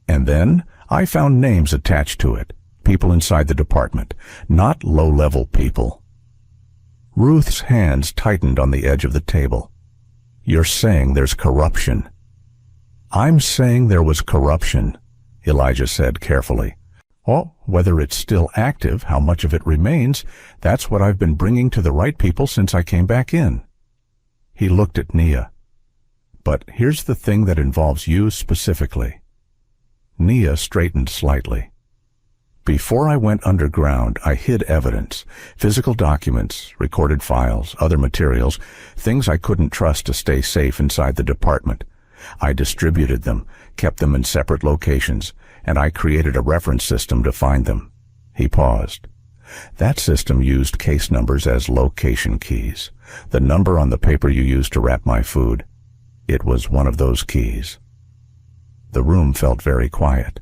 "And then I found names attached to it, people inside the department, not low-level people." Ruth's hands tightened on the edge of the table. "You're saying there's corruption." "I'm saying there was corruption," Elijah said carefully. "Oh, whether it's still active, how much of it remains, that's what I've been bringing to the right people since I came back in." He looked at Nia. "But here's the thing that involves you specifically." Nia straightened slightly. "Before I went underground, I hid evidence, physical documents, recorded files, other materials, things I couldn't trust to stay safe inside the department. I distributed them, kept them in separate locations, and I created a reference system to find them." He paused. "That system used case numbers as location keys. The number on the paper you used to wrap my food. It was one of those keys." The room felt very quiet.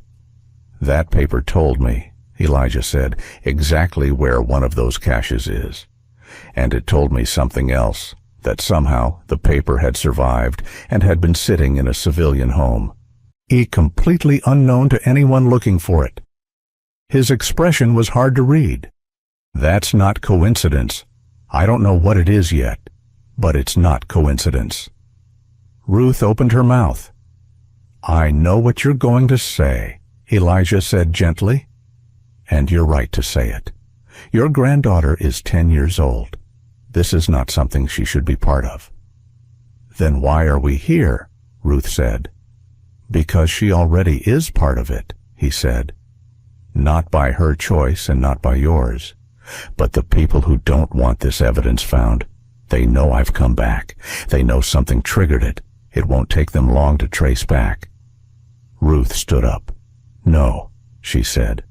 "That paper told me," Elijah said, "exactly where one of those caches is. And it told me something else, that somehow the paper had survived and had been sitting in a civilian home, completely unknown to anyone looking for it. His expression was hard to read. That's not coincidence. I don't know what it is yet, but it's not coincidence. Ruth opened her mouth. I know what you're going to say, Elijah said gently. And you're right to say it. Your granddaughter is 10 years old. This is not something she should be part of. Then why are we here? Ruth said. Because she already is part of it, he said. Not by her choice and not by yours. But the people who don't want this evidence found, they know I've come back. They know something triggered it. It won't take them long to trace back. Ruth stood up. No, she said.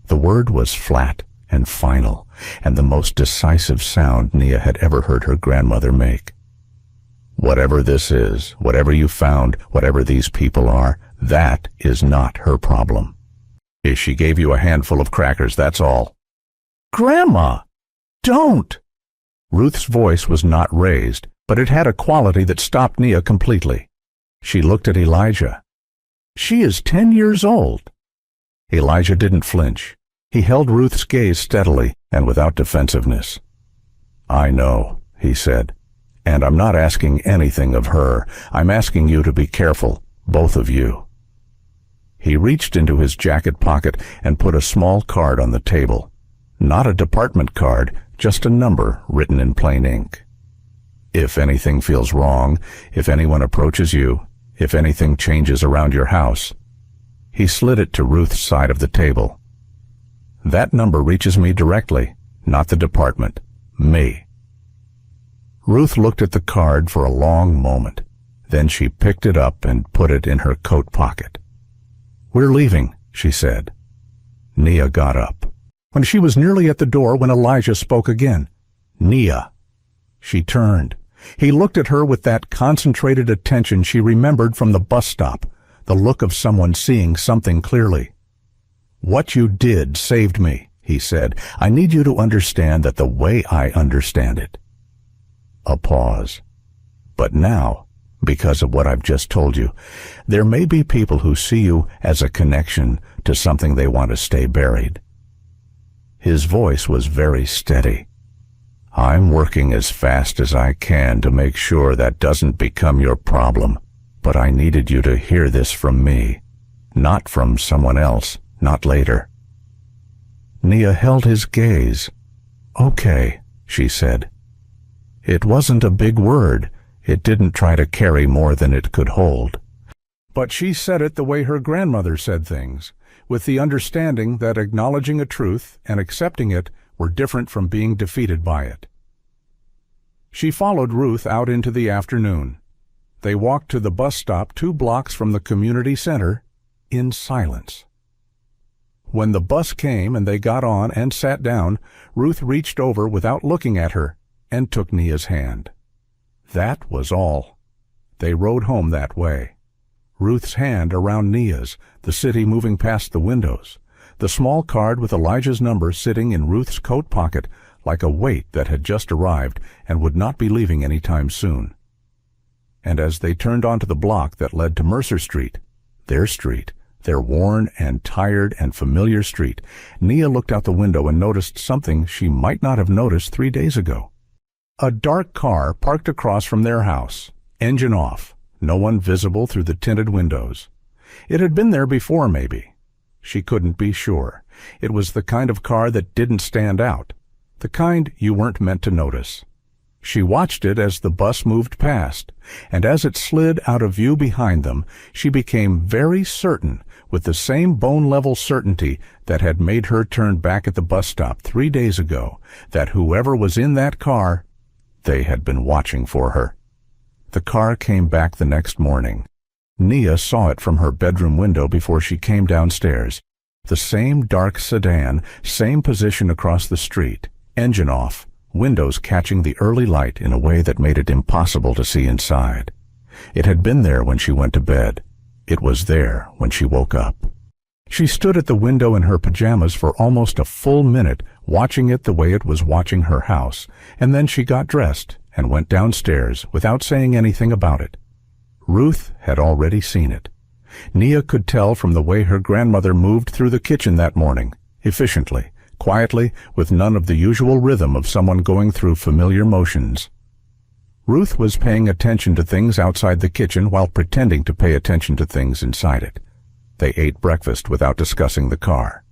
The word was flat and final, and the most decisive sound Nia had ever heard her grandmother make. Whatever this is, whatever you found, whatever these people are, that is not her problem. She gave you a handful of crackers, that's all. Grandma! Don't! Ruth's voice was not raised, but it had a quality that stopped Nia completely. She looked at Elijah. She is 10 years old. Elijah didn't flinch. He held Ruth's gaze steadily and without defensiveness. I know, he said, and I'm not asking anything of her. I'm asking you to be careful, both of you. He reached into his jacket pocket and put a small card on the table. Not a department card, just a number written in plain ink. If anything feels wrong, if anyone approaches you, if anything changes around your house. He slid it to Ruth's side of the table. That number reaches me directly, not the department, me. Ruth looked at the card for a long moment. Then she picked it up and put it in her coat pocket. We're leaving, she said. Nia got up. When she was nearly at the door when Elijah spoke again. Nia. She turned. He looked at her with that concentrated attention she remembered from the bus stop, the look of someone seeing something clearly. What you did saved me, he said. I need you to understand that the way I understand it. A pause. But now, because of what I've just told you, there may be people who see you as a connection to something they want to stay buried. His voice was very steady. I'm working as fast as I can to make sure that doesn't become your problem, but I needed you to hear this from me, not from someone else, not later. Nia held his gaze. Okay, she said. It wasn't a big word. It didn't try to carry more than it could hold. But she said it the way her grandmother said things, with the understanding that acknowledging a truth and accepting it were different from being defeated by it. She followed Ruth out into the afternoon. They walked to the bus stop 2 blocks from the community center in silence. When the bus came and they got on and sat down, Ruth reached over without looking at her and took Nia's hand. That was all. They rode home that way. Ruth's hand around Nia's, the city moving past the windows, the small card with Elijah's number sitting in Ruth's coat pocket like a weight that had just arrived and would not be leaving any time soon. And as they turned onto the block that led to Mercer Street, their worn and tired and familiar street, Nia looked out the window and noticed something she might not have noticed 3 days ago. A dark car parked across from their house, engine off, no one visible through the tinted windows. It had been there before, maybe. She couldn't be sure. It was the kind of car that didn't stand out, the kind you weren't meant to notice. She watched it as the bus moved past, and as it slid out of view behind them, she became very certain, with the same bone-level certainty that had made her turn back at the bus stop 3 days ago, that whoever was in that car, they had been watching for her. The car came back the next morning. Nia saw it from her bedroom window before she came downstairs. The same dark sedan, same position across the street, engine off, windows catching the early light in a way that made it impossible to see inside. It had been there when she went to bed. It was there when she woke up. She stood at the window in her pajamas for almost a full minute, watching it the way it was watching her house, and then she got dressed and went downstairs without saying anything about it. Ruth had already seen it. Nia could tell from the way her grandmother moved through the kitchen that morning, efficiently, quietly, with none of the usual rhythm of someone going through familiar motions. Ruth was paying attention to things outside the kitchen while pretending to pay attention to things inside it. They ate breakfast without discussing the car.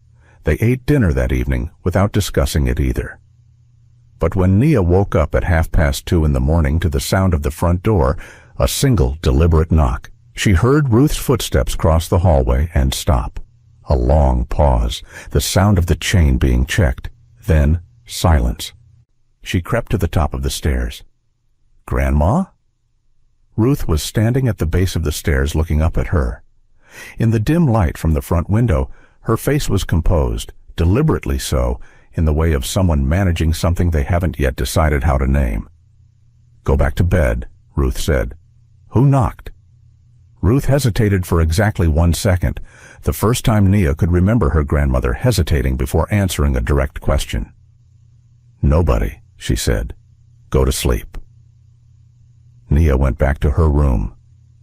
They ate dinner that evening without discussing it either. But when Nia woke up at 2:30 in the morning to the sound of the front door, a single deliberate knock, she heard Ruth's footsteps cross the hallway and stop. A long pause, the sound of the chain being checked. Then silence. She crept to the top of the stairs. "Grandma?" Ruth was standing at the base of the stairs looking up at her. In the dim light from the front window, her face was composed, deliberately so, in the way of someone managing something they haven't yet decided how to name. "Go back to bed," Ruth said. "Who knocked?" Ruth hesitated for exactly 1 second, the first time Nia could remember her grandmother hesitating before answering a direct question. "Nobody," she said. "Go to sleep." Nia went back to her room.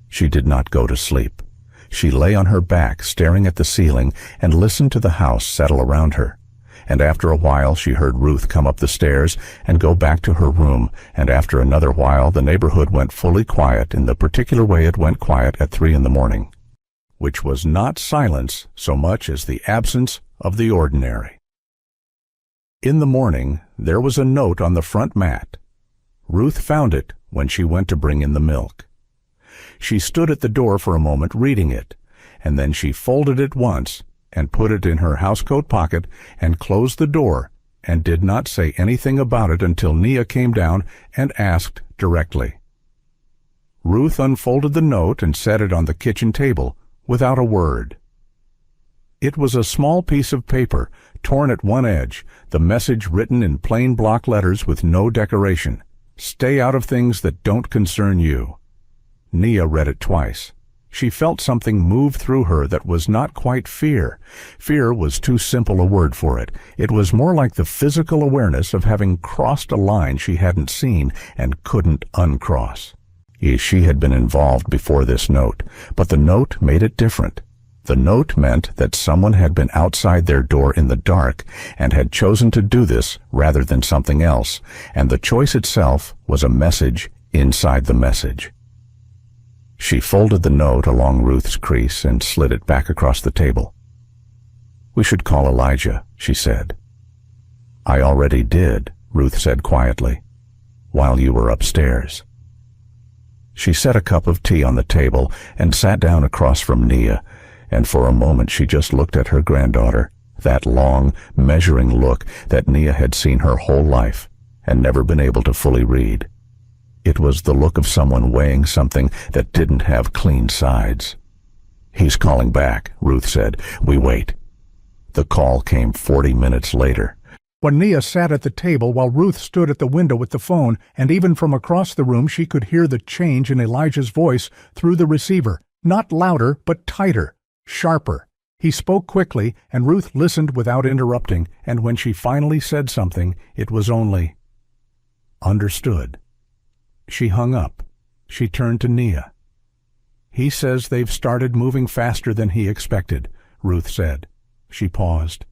She did not go to sleep. She lay on her back, staring at the ceiling, and listened to the house settle around her. And after a while she heard Ruth come up the stairs and go back to her room, and after another while the neighborhood went fully quiet in the particular way it went quiet at 3 in the morning, which was not silence so much as the absence of the ordinary. In the morning there was a note on the front mat. Ruth found it when she went to bring in the milk. She stood at the door for a moment reading it, and then she folded it once and put it in her housecoat pocket and closed the door and did not say anything about it until Nia came down and asked directly. Ruth unfolded the note and set it on the kitchen table without a word. It was a small piece of paper, torn at one edge, the message written in plain block letters with no decoration. "Stay out of things that don't concern you." Nia read it twice. She felt something move through her that was not quite fear. Fear was too simple a word for it. It was more like the physical awareness of having crossed a line she hadn't seen and couldn't uncross. She had been involved before this note, but the note made it different. The note meant that someone had been outside their door in the dark and had chosen to do this rather than something else, and the choice itself was a message inside the message. She folded the note along Ruth's crease and slid it back across the table. "We should call Elijah," she said. "I already did," Ruth said quietly, "while you were upstairs." She set a cup of tea on the table and sat down across from Nia, and for a moment she just looked at her granddaughter, that long, measuring look that Nia had seen her whole life and never been able to fully read. It was the look of someone weighing something that didn't have clean sides. "He's calling back," Ruth said. "We wait." The call came 40 minutes later. When Nia sat at the table while Ruth stood at the window with the phone, and even from across the room she could hear the change in Elijah's voice through the receiver, not louder but tighter, sharper. He spoke quickly, and Ruth listened without interrupting, and when she finally said something, it was only, "Understood." She hung up. She turned to Nia. "He says they've started moving faster than he expected," Ruth said. She paused.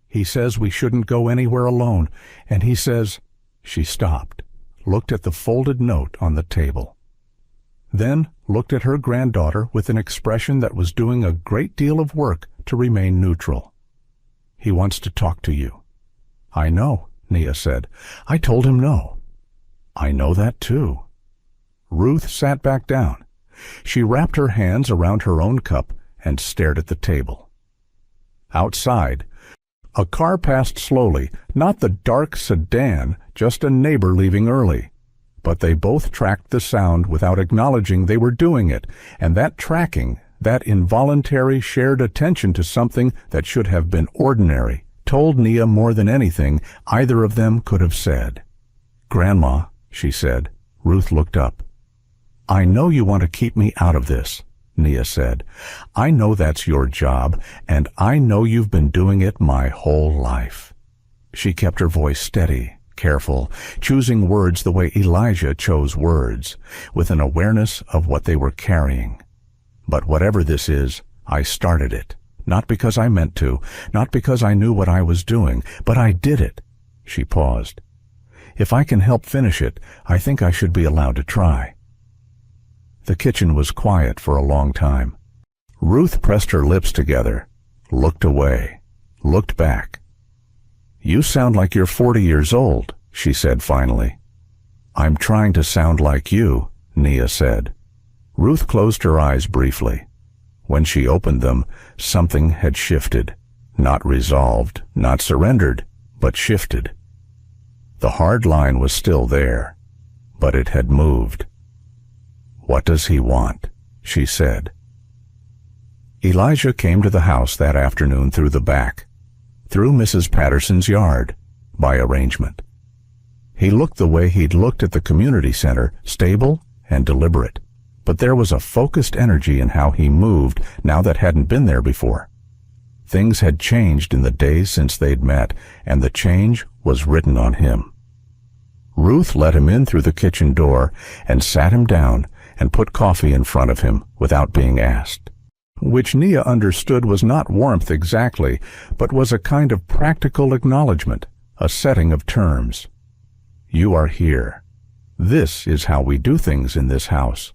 "He says we shouldn't go anywhere alone, and he says—" She stopped, looked at the folded note on the table, then looked at her granddaughter with an expression that was doing a great deal of work to remain neutral. "He wants to talk to you." "I know," Nia said. "I told him no." "I know that too." Ruth sat back down. She wrapped her hands around her own cup and stared at the table. Outside, a car passed slowly, not the dark sedan, just a neighbor leaving early. But they both tracked the sound without acknowledging they were doing it, and that tracking, that involuntary shared attention to something that should have been ordinary, told Nia more than anything either of them could have said. "Grandma," she said. Ruth looked up. "I know you want to keep me out of this," Nia said. "I know that's your job, and I know you've been doing it my whole life." She kept her voice steady, careful, choosing words the way Elijah chose words, with an awareness of what they were carrying. But whatever this is, I started it. Not because I meant to, not because I knew what I was doing, but I did it. She paused. If I can help finish it, I think I should be allowed to try. The kitchen was quiet for a long time. Ruth pressed her lips together, looked away, looked back. "You sound like you're 40 years old," she said finally. "I'm trying to sound like you," Nia said. Ruth closed her eyes briefly. When she opened them, something had shifted. Not resolved, not surrendered, but shifted. The hard line was still there, but it had moved. "What does he want?" she said. Elijah came to the house that afternoon through the back, through Mrs. Patterson's yard, by arrangement. He looked the way he'd looked at the community center, stable and deliberate. But there was a focused energy in how he moved now that hadn't been there before. Things had changed in the days since they'd met, and the change was written on him. Ruth let him in through the kitchen door and sat him down and put coffee in front of him without being asked, which Nia understood was not warmth exactly, but was a kind of practical acknowledgement, a setting of terms. "You are here. This is how we do things in this house."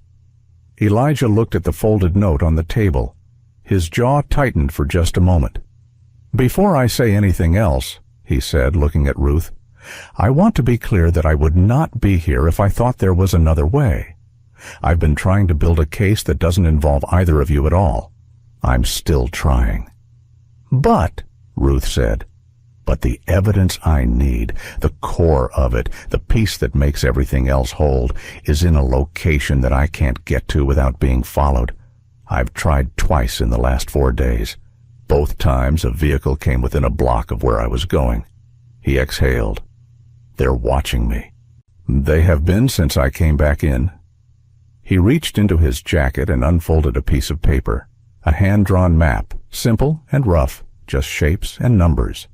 Elijah looked at the folded note on the table. His jaw tightened for just a moment. "Before I say anything else," he said, looking at Ruth, "I want to be clear that I would not be here if I thought there was another way. I've been trying to build a case that doesn't involve either of you at all. I'm still trying." "But," Ruth said, "but the evidence I need, the core of it, the piece that makes everything else hold, is in a location that I can't get to without being followed. I've tried twice in the last 4 days. Both times a vehicle came within a block of where I was going." He exhaled. "They're watching me. They have been since I came back in." He reached into his jacket and unfolded a piece of paper, a hand-drawn map, simple and rough, just shapes and numbers.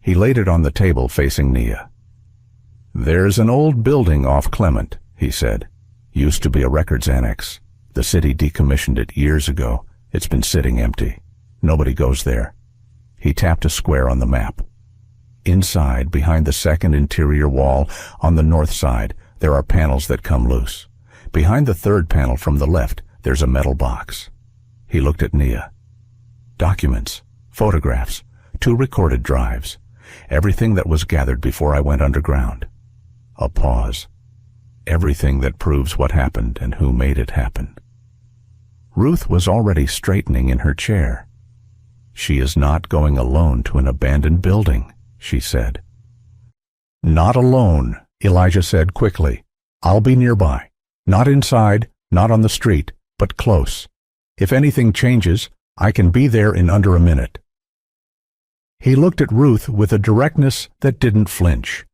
He laid it on the table facing Nia. "There's an old building off Clement," he said. "Used to be a records annex. The city decommissioned it years ago. It's been sitting empty. Nobody goes there." He tapped a square on the map. "Inside, behind the second interior wall, on the north side, there are panels that come loose. Behind the third panel from the left, there's a metal box." He looked at Nia. "Documents, photographs, 2 recorded drives. Everything that was gathered before I went underground." A pause. "Everything that proves what happened and who made it happen." Ruth was already straightening in her chair. "She is not going alone to an abandoned building," she said. "Not alone," Elijah said quickly. "I'll be nearby. Not inside, not on the street, but close. If anything changes, I can be there in under a minute." He looked at Ruth with a directness that didn't flinch.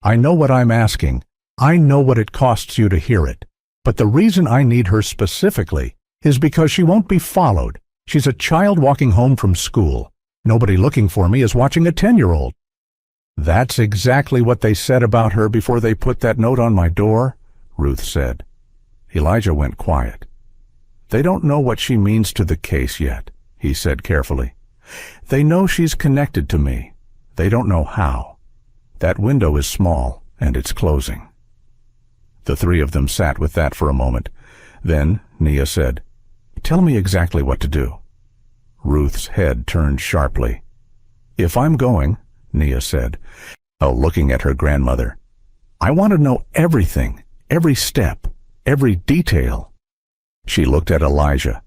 "I know what I'm asking. I know what it costs you to hear it. But the reason I need her specifically is because she won't be followed. She's a child walking home from school. Nobody looking for me is watching a 10-year-old. "That's exactly what they said about her before they put that note on my door," Ruth said. Elijah went quiet. "They don't know what she means to the case yet," he said carefully. "They know she's connected to me. They don't know how. That window is small, and it's closing." The 3 of them sat with that for a moment. Then Nia said, "Tell me exactly what to do." Ruth's head turned sharply. "If I'm going," Nia said, looking at her grandmother, "I want to know everything, every step, every detail." She looked at Elijah.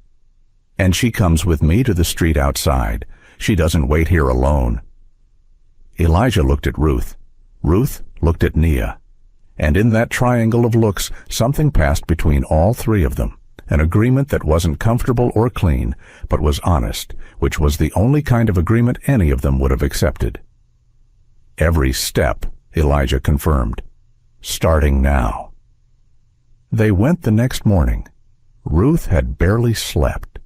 "And she comes with me to the street outside. She doesn't wait here alone." Elijah looked at Ruth. Ruth looked at Nia. And in that triangle of looks, something passed between all 3 of them. An agreement that wasn't comfortable or clean, but was honest, which was the only kind of agreement any of them would have accepted. "Every step," Elijah confirmed. "Starting now." They went the next morning. Ruth had barely slept.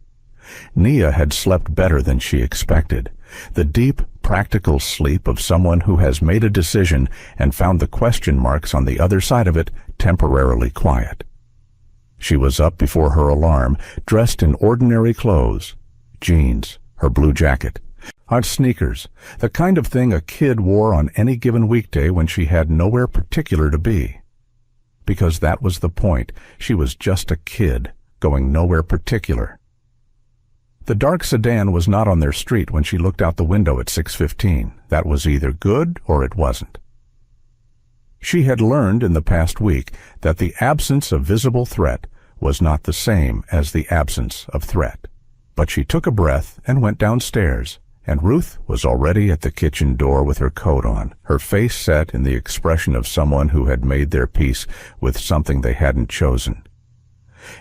Nia had slept better than she expected. The deep, practical sleep of someone who has made a decision and found the question marks on the other side of it temporarily quiet. She was up before her alarm, dressed in ordinary clothes, jeans, her blue jacket, hot sneakers, the kind of thing a kid wore on any given weekday when she had nowhere particular to be. Because that was the point, she was just a kid, going nowhere particular. The dark sedan was not on their street when she looked out the window at 6:15. That was either good or it wasn't. She had learned in the past week that the absence of visible threat was not the same as the absence of threat. But she took a breath and went downstairs, and Ruth was already at the kitchen door with her coat on, her face set in the expression of someone who had made their peace with something they hadn't chosen.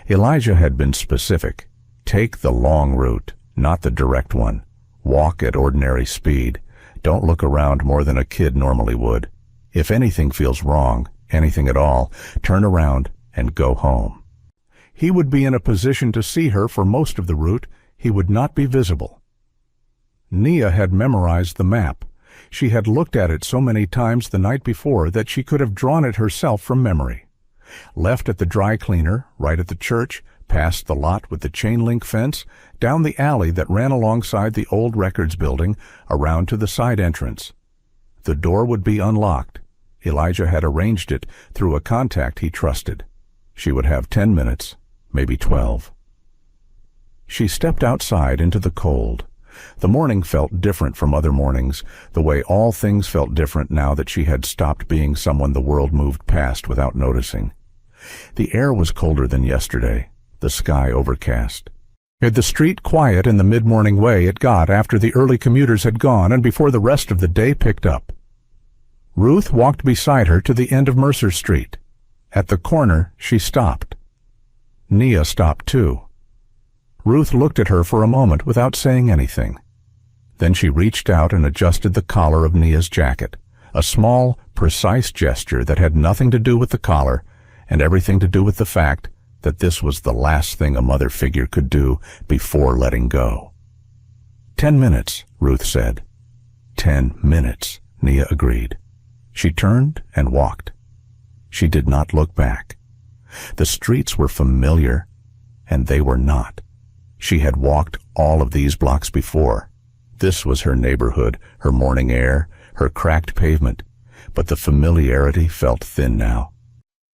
Elijah had been specific. Take the long route, not the direct one. Walk at ordinary speed. Don't look around more than a kid normally would. If anything feels wrong, anything at all, turn around and go home. He would be in a position to see her for most of the route. He would not be visible. Nia had memorized the map. She had looked at it so many times the night before that she could have drawn it herself from memory. Left at the dry cleaner, right at the church, past the lot with the chain-link fence, down the alley that ran alongside the old records building, around to the side entrance. The door would be unlocked. Elijah had arranged it through a contact he trusted. She would have 10 minutes, maybe 12. She stepped outside into the cold. The morning felt different from other mornings, the way all things felt different now that she had stopped being someone the world moved past without noticing. The air was colder than yesterday, the sky overcast. The street quiet in the mid-morning way it got after the early commuters had gone and before the rest of the day picked up. Ruth walked beside her to the end of Mercer Street. At the corner, she stopped. Nia stopped too. Ruth looked at her for a moment without saying anything. Then she reached out and adjusted the collar of Nia's jacket, a small, precise gesture that had nothing to do with the collar and everything to do with the fact that this was the last thing a mother figure could do before letting go. 10 minutes, Ruth said. 10 minutes, Nia agreed. She turned and walked. She did not look back. The streets were familiar, and they were not. She had walked all of these blocks before. This was her neighborhood, her morning air, her cracked pavement, but the familiarity felt thin now,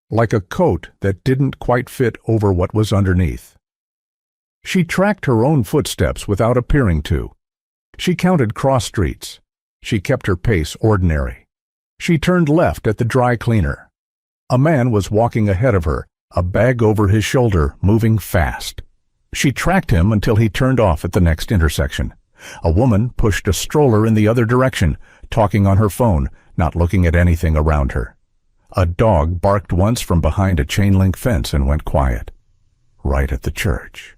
like a coat that didn't quite fit over what was underneath. She tracked her own footsteps without appearing to. She counted cross streets. She kept her pace ordinary. She turned left at the dry cleaner. A man was walking ahead of her, a bag over his shoulder, moving fast. She tracked him until he turned off at the next intersection. A woman pushed a stroller in the other direction, talking on her phone, not looking at anything around her. A dog barked once from behind a chain-link fence and went quiet, right at the church.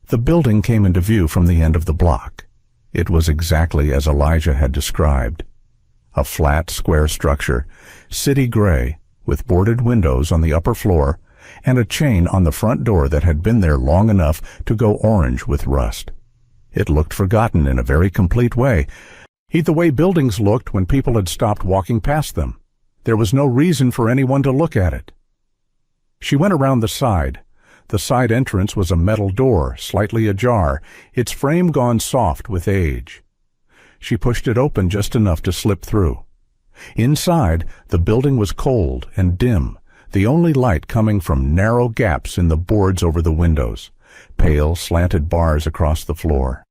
The building came into view from the end of the block. It was exactly as Elijah had described. A flat, square structure, city gray, with boarded windows on the upper floor, and a chain on the front door that had been there long enough to go orange with rust. It looked forgotten in a very complete way, the way buildings looked when people had stopped walking past them. There was no reason for anyone to look at it. She went around the side. The side entrance was a metal door, slightly ajar, its frame gone soft with age. She pushed it open just enough to slip through. Inside, the building was cold and dim, the only light coming from narrow gaps in the boards over the windows, pale, slanted bars across the floor.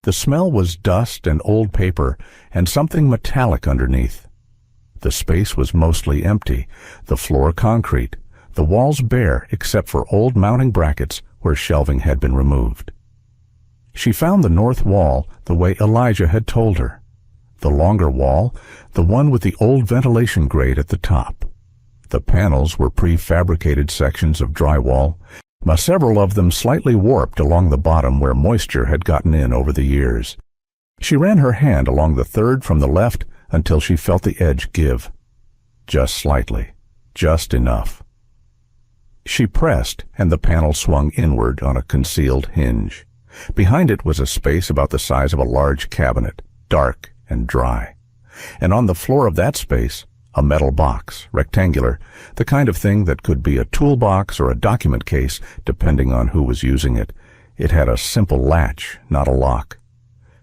The smell was dust and old paper and something metallic underneath. The space was mostly empty, the floor concrete, the walls bare except for old mounting brackets where shelving had been removed. She found the north wall the way Elijah had told her. The longer wall, the one with the old ventilation grate at the top. The panels were prefabricated sections of drywall, several of them slightly warped along the bottom where moisture had gotten in over the years. She ran her hand along the third from the left until she felt the edge give. Just slightly, just enough. She pressed, and the panel swung inward on a concealed hinge. Behind it was a space about the size of a large cabinet, dark and dry. And on the floor of that space, a metal box, rectangular, the kind of thing that could be a toolbox or a document case, depending on who was using it. It had a simple latch, not a lock.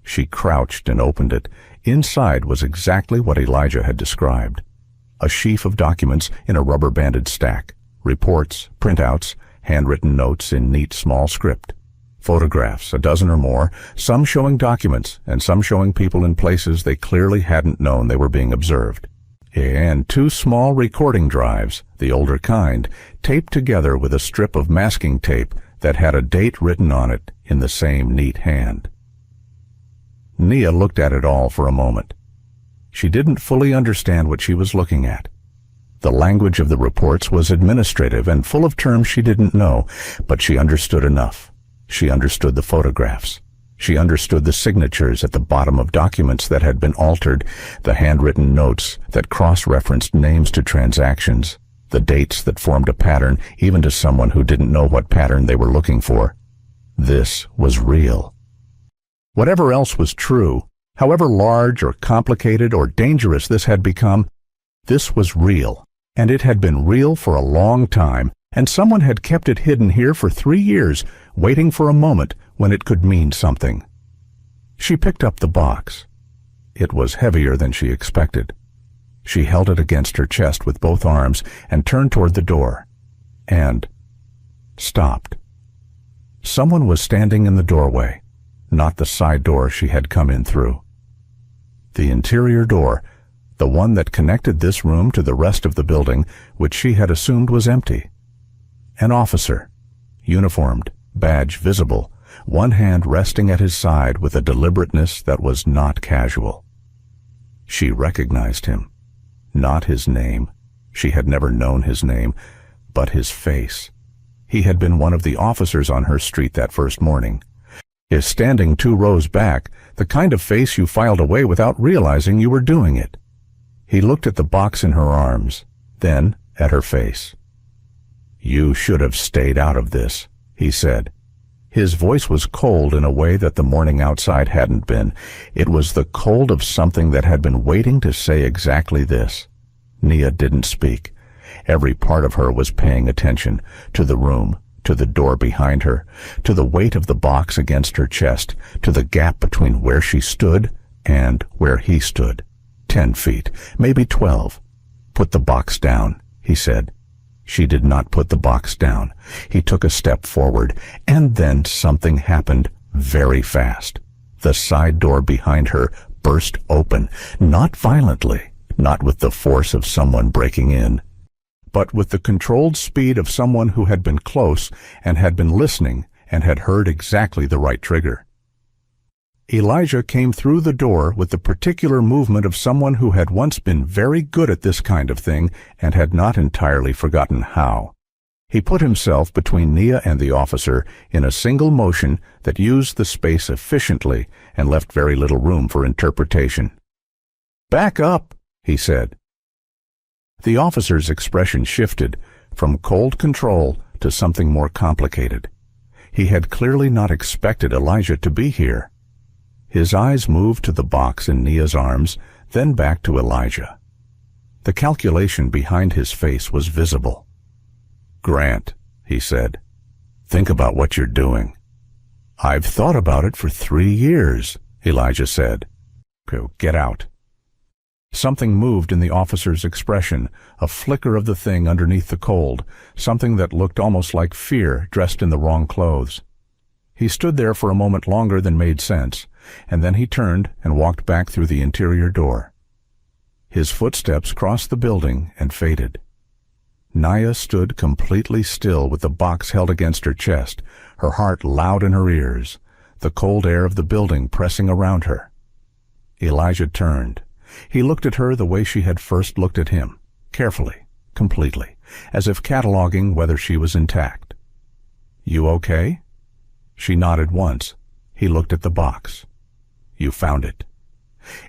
She crouched and opened it. Inside was exactly what Elijah had described. A sheaf of documents in a rubber-banded stack. Reports, printouts, handwritten notes in neat small script. Photographs, a dozen or more, some showing documents and some showing people in places they clearly hadn't known they were being observed. And 2 small recording drives, the older kind, taped together with a strip of masking tape that had a date written on it in the same neat hand. Nia looked at it all for a moment. She didn't fully understand what she was looking at. The language of the reports was administrative and full of terms she didn't know, but she understood enough. She understood the photographs. She understood the signatures at the bottom of documents that had been altered, the handwritten notes that cross-referenced names to transactions, the dates that formed a pattern even to someone who didn't know what pattern they were looking for. This was real. Whatever else was true, however large or complicated or dangerous this had become, this was real, and it had been real for a long time, and someone had kept it hidden here for 3 years, waiting for a moment when it could mean something. She picked up the box. It was heavier than she expected. She held it against her chest with both arms and turned toward the door. And stopped. Someone was standing in the doorway, not the side door she had come in through. The interior door, the one that connected this room to the rest of the building, which she had assumed was empty. An officer, uniformed, badge visible, one hand resting at his side with a deliberateness that was not casual. She recognized him. Not his name. She had never known his name, but his face. He had been one of the officers on her street that first morning. His standing 2 rows back, the kind of face you filed away without realizing you were doing it. He looked at the box in her arms, then at her face. "You should have stayed out of this," he said. His voice was cold in a way that the morning outside hadn't been. It was the cold of something that had been waiting to say exactly this. Nia didn't speak. Every part of her was paying attention to the room, to the door behind her, to the weight of the box against her chest, to the gap between where she stood and where he stood. 10 feet, maybe 12. "Put the box down," he said. She did not put the box down. He took a step forward, and then something happened very fast. The side door behind her burst open, not violently, not with the force of someone breaking in, but with the controlled speed of someone who had been close and had been listening and had heard exactly the right trigger. Elijah came through the door with the particular movement of someone who had once been very good at this kind of thing and had not entirely forgotten how. He put himself between Nia and the officer in a single motion that used the space efficiently and left very little room for interpretation. "Back up," he said. The officer's expression shifted from cold control to something more complicated. He had clearly not expected Elijah to be here. His eyes moved to the box in Nia's arms, then back to Elijah. The calculation behind his face was visible. "Grant," he said, "think about what you're doing." "I've thought about it for 3 years, Elijah said. "Get out." Something moved in the officer's expression, a flicker of the thing underneath the cold, something that looked almost like fear dressed in the wrong clothes. He stood there for a moment longer than made sense, and then he turned and walked back through the interior door. His footsteps crossed the building and faded. Nia stood completely still with the box held against her chest, her heart loud in her ears, the cold air of the building pressing around her. Elijah turned. He looked at her the way she had first looked at him, carefully, completely, as if cataloging whether she was intact. "You okay?" She nodded once. He looked at the box. "You found it."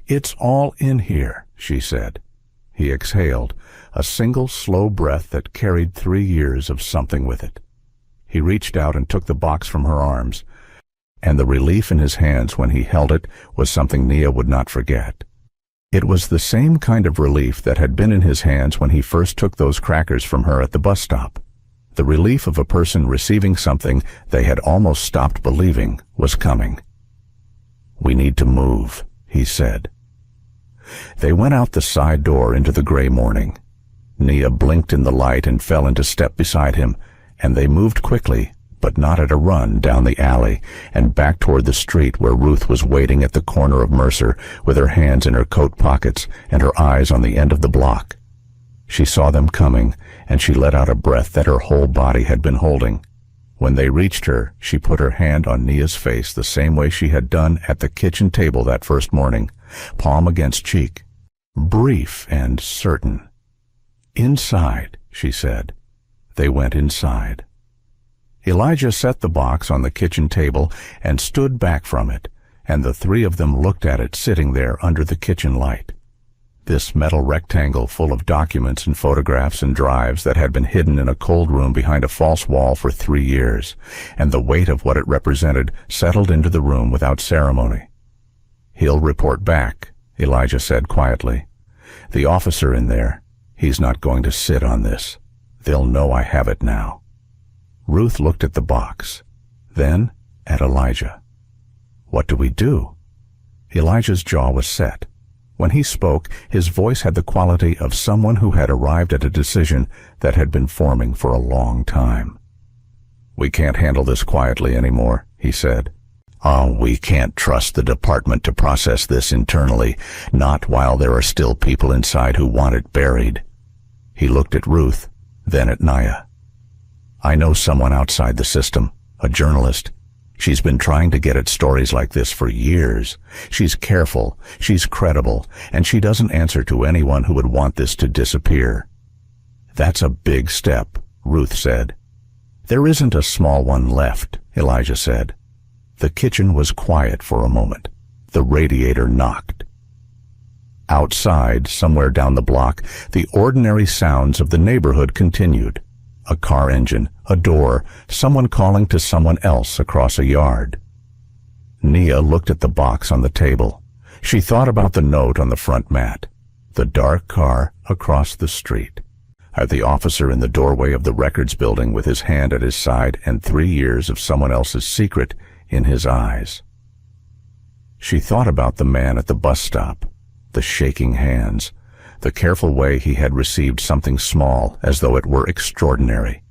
"It's all in here," she said. He exhaled, a single slow breath that carried 3 years of something with it. He reached out and took the box from her arms. and the relief in his hands when he held it was something Nia would not forget. It was the same kind of relief that had been in his hands when he first took those crackers from her at the bus stop. The relief of a person receiving something they had almost stopped believing was coming. "We need to move," he said. They went out the side door into the gray morning. Nia blinked in the light and fell into step beside him, and they moved quickly, but not at a run, down the alley and back toward the street where Ruth was waiting at the corner of Mercer with her hands in her coat pockets and her eyes on the end of the block. She saw them coming, and she let out a breath that her whole body had been holding. When they reached her, she put her hand on Nia's face the same way she had done at the kitchen table that first morning, palm against cheek, brief and certain. "Inside," she said. They went inside. Elijah set the box on the kitchen table and stood back from it, and the three of them looked at it sitting there under the kitchen light. This metal rectangle full of documents and photographs and drives that had been hidden in a cold room behind a false wall for 3 years, and the weight of what it represented settled into the room without ceremony. "He'll report back," Elijah said quietly. "The officer in there, he's not going to sit on this. They'll know I have it now." Ruth looked at the box, then at Elijah. "What do we do?" Elijah's jaw was set. When he spoke, his voice had the quality of someone who had arrived at a decision that had been forming for a long time. "We can't handle this quietly anymore," he said. We can't trust the department to process this internally, not while there are still people inside who want it buried." He looked at Ruth, then at Nia. "I know someone outside the system, a journalist. She's been trying to get at stories like this for years. She's careful, she's credible, and she doesn't answer to anyone who would want this to disappear." "That's a big step," Ruth said. "There isn't a small one left," Elijah said. The kitchen was quiet for a moment. The radiator knocked. Outside, somewhere down the block, the ordinary sounds of the neighborhood continued. A car engine, a door, someone calling to someone else across a yard. Nia looked at the box on the table. She thought about the note on the front mat. The dark car across the street. The officer in the doorway of the records building with his hand at his side and 3 years of someone else's secret in his eyes. She thought about the man at the bus stop, the shaking hands, the careful way he had received something small as though it were extraordinary.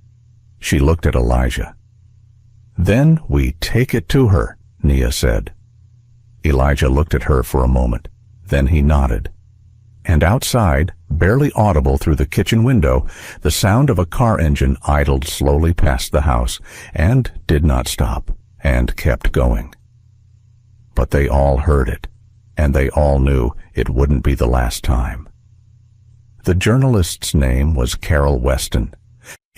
She looked at Elijah. "Then we take it to her," Nia said. Elijah looked at her for a moment. Then he nodded. And outside, barely audible through the kitchen window, the sound of a car engine idled slowly past the house and did not stop, and kept going. But they all heard it, and they all knew it wouldn't be the last time. The journalist's name was Carol Weston.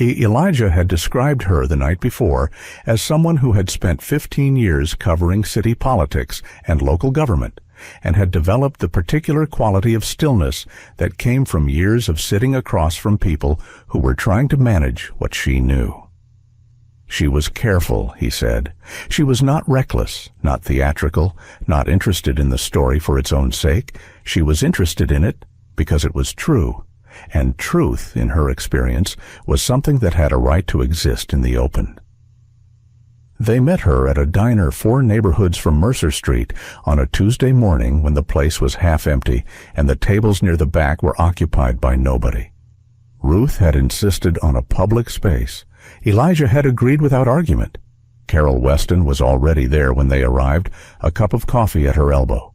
Elijah had described her the night before as someone who had spent 15 years covering city politics and local government, and had developed the particular quality of stillness that came from years of sitting across from people who were trying to manage what she knew. She was careful, he said. She was not reckless, not theatrical, not interested in the story for its own sake. She was interested in it because it was true, and truth, in her experience, was something that had a right to exist in the open. They met her at a diner 4 neighborhoods from Mercer Street on a Tuesday morning when the place was half empty and the tables near the back were occupied by nobody. Ruth had insisted on a public space. Elijah had agreed without argument. Carol Weston was already there when they arrived, a cup of coffee at her elbow.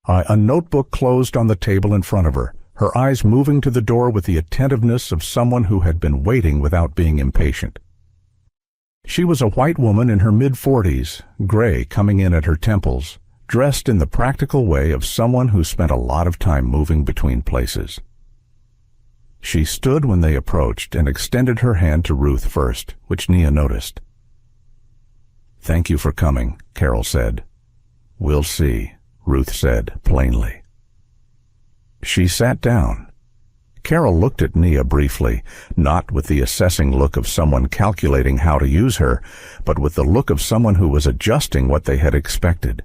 A notebook closed on the table in front of her, her eyes moving to the door with the attentiveness of someone who had been waiting without being impatient. She was a white woman in her mid-40s, gray coming in at her temples, dressed in the practical way of someone who spent a lot of time moving between places. She stood when they approached and extended her hand to Ruth first, which Nia noticed. "Thank you for coming," Carol said. "We'll see," Ruth said plainly. She sat down. Carol looked at Nia briefly, not with the assessing look of someone calculating how to use her, but with the look of someone who was adjusting what they had expected.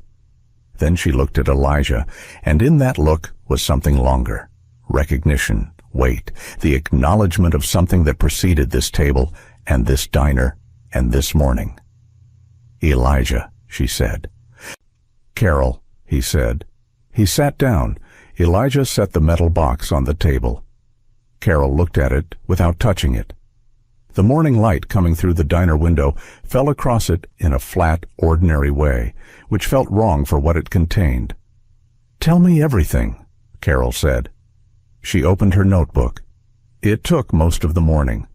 Then she looked at Elijah, and in that look was something longer. Recognition, weight, the acknowledgement of something that preceded this table, and this diner, and this morning. "Elijah," she said. "Carol," he said. He sat down. Elijah set the metal box on the table. Carol looked at it without touching it. The morning light coming through the diner window fell across it in a flat, ordinary way, which felt wrong for what it contained. "Tell me everything," Carol said. She opened her notebook. It took most of the morning.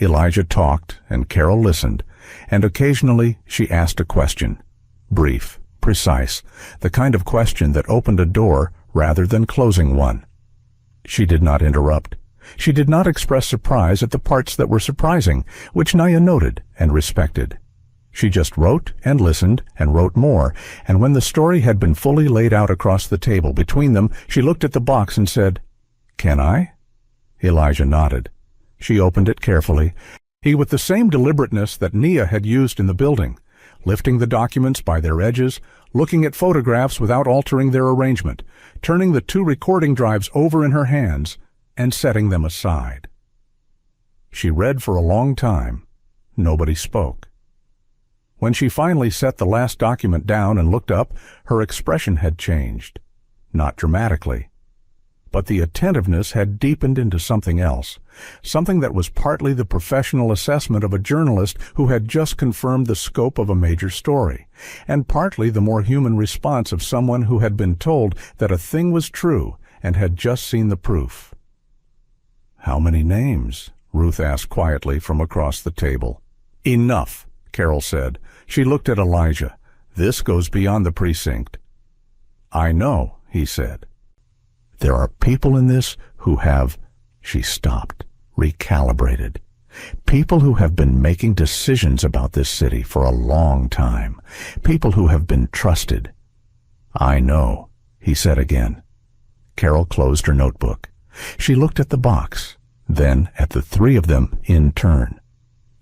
Elijah talked, and Carol listened, and occasionally she asked a question. Brief, precise, the kind of question that opened a door rather than closing one. She did not interrupt. She did not express surprise at the parts that were surprising, which Nia noted and respected. She just wrote and listened and wrote more, and when the story had been fully laid out across the table between them, she looked at the box and said, "Can I?" Elijah nodded. She opened it carefully, he with the same deliberateness that Nia had used in the building, lifting the documents by their edges, looking at photographs without altering their arrangement, turning the 2 recording drives over in her hands, and setting them aside. She read for a long time. Nobody spoke. When she finally set the last document down and looked up, her expression had changed. Not dramatically. But the attentiveness had deepened into something else, something that was partly the professional assessment of a journalist who had just confirmed the scope of a major story, and partly the more human response of someone who had been told that a thing was true and had just seen the proof. "How many names?" Ruth asked quietly from across the table. "Enough," Carol said. She looked at Elijah. "This goes beyond the precinct." "I know," he said. "There are people in this who have," she stopped, recalibrated. "People who have been making decisions about this city for a long time. People who have been trusted." "I know," he said again. Carol closed her notebook. She looked at the box, then at the 3 of them in turn.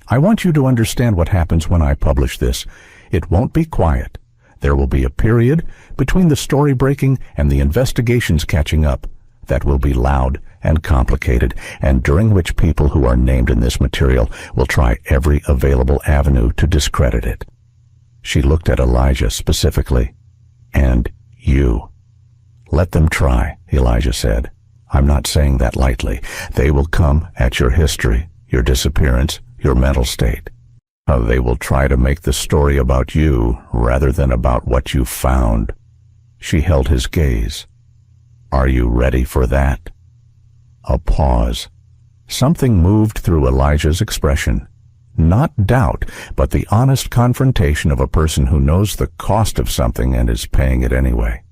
"I want you to understand what happens when I publish this. It won't be quiet. There will be a period between the story breaking and the investigations catching up that will be loud and complicated, and during which people who are named in this material will try every available avenue to discredit it." She looked at Elijah specifically. "And you." "Let them try," Elijah said. "I'm not saying that lightly. They will come at your history, your disappearance, your mental state. They will try to make the story about you rather than about what you found." She held his gaze. "Are you ready for that?" A pause. Something moved through Elijah's expression. Not doubt, but the honest confrontation of a person who knows the cost of something and is paying it anyway.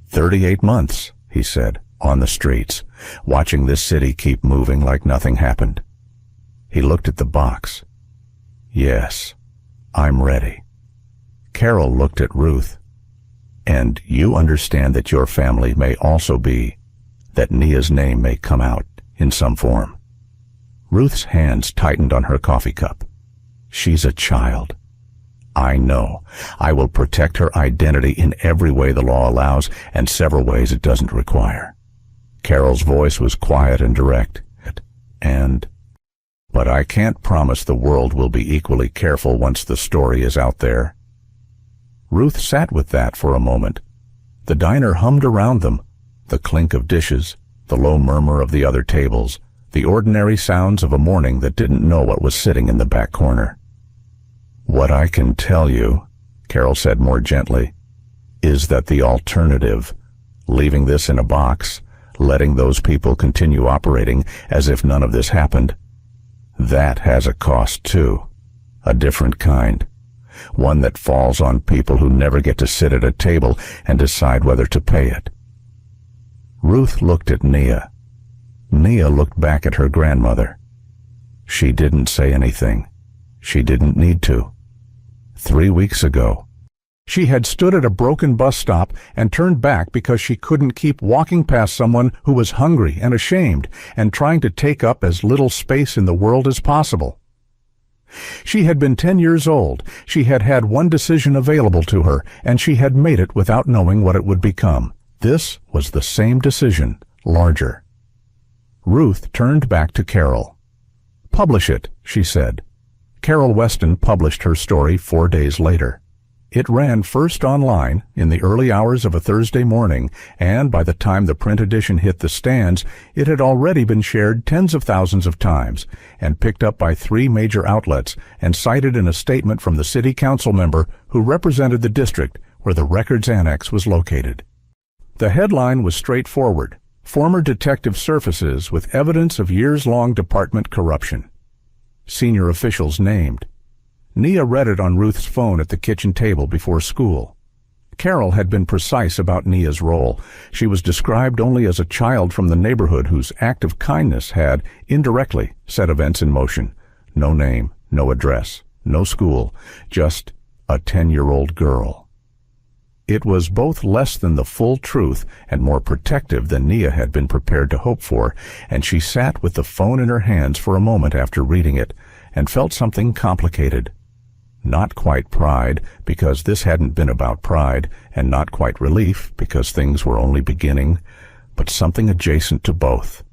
38 months, he said, on the streets, watching this city keep moving like nothing happened. He looked at the box. "Yes, I'm ready." Carol looked at Ruth. "And you understand that your family may also be, that Nia's name may come out in some form." Ruth's hands tightened on her coffee cup. "She's a child. I know. I will protect her identity in every way the law allows and several ways it doesn't require." Carol's voice was quiet and direct. But I can't promise the world will be equally careful once the story is out there." Ruth sat with that for a moment. The diner hummed around them, the clink of dishes, the low murmur of the other tables, the ordinary sounds of a morning that didn't know what was sitting in the back corner. "What I can tell you," Carol said more gently, "is that the alternative, leaving this in a box, letting those people continue operating as if none of this happened, that has a cost too, a different kind, one that falls on people who never get to sit at a table and decide whether to pay it." Ruth looked at Nia. Nia looked back at her grandmother. She didn't say anything. She didn't need to. 3 weeks ago, She had stood at a broken bus stop and turned back because she couldn't keep walking past someone who was hungry and ashamed and trying to take up as little space in the world as possible. She had been 10 years old. She had had one decision available to her, and she had made it without knowing what it would become. This was the same decision, larger. Ruth turned back to Carol. "Publish it," she said. Carol Weston published her story 4 days later. It ran first online in the early hours of a Thursday morning, and by the time the print edition hit the stands, it had already been shared tens of thousands of times and picked up by 3 major outlets and cited in a statement from the city council member who represented the district where the records annex was located. The headline was straightforward: "Former detective surfaces with evidence of years-long department corruption." Senior officials named. Nia read it on Ruth's phone at the kitchen table before school. Carol had been precise about Nia's role. She was described only as a child from the neighborhood whose act of kindness had, indirectly, set events in motion. No name, no address, no school, just a 10-year-old girl. It was both less than the full truth and more protective than Nia had been prepared to hope for, and she sat with the phone in her hands for a moment after reading it and felt something complicated. Not quite pride, because this hadn't been about pride, and not quite relief, because things were only beginning, but something adjacent to both.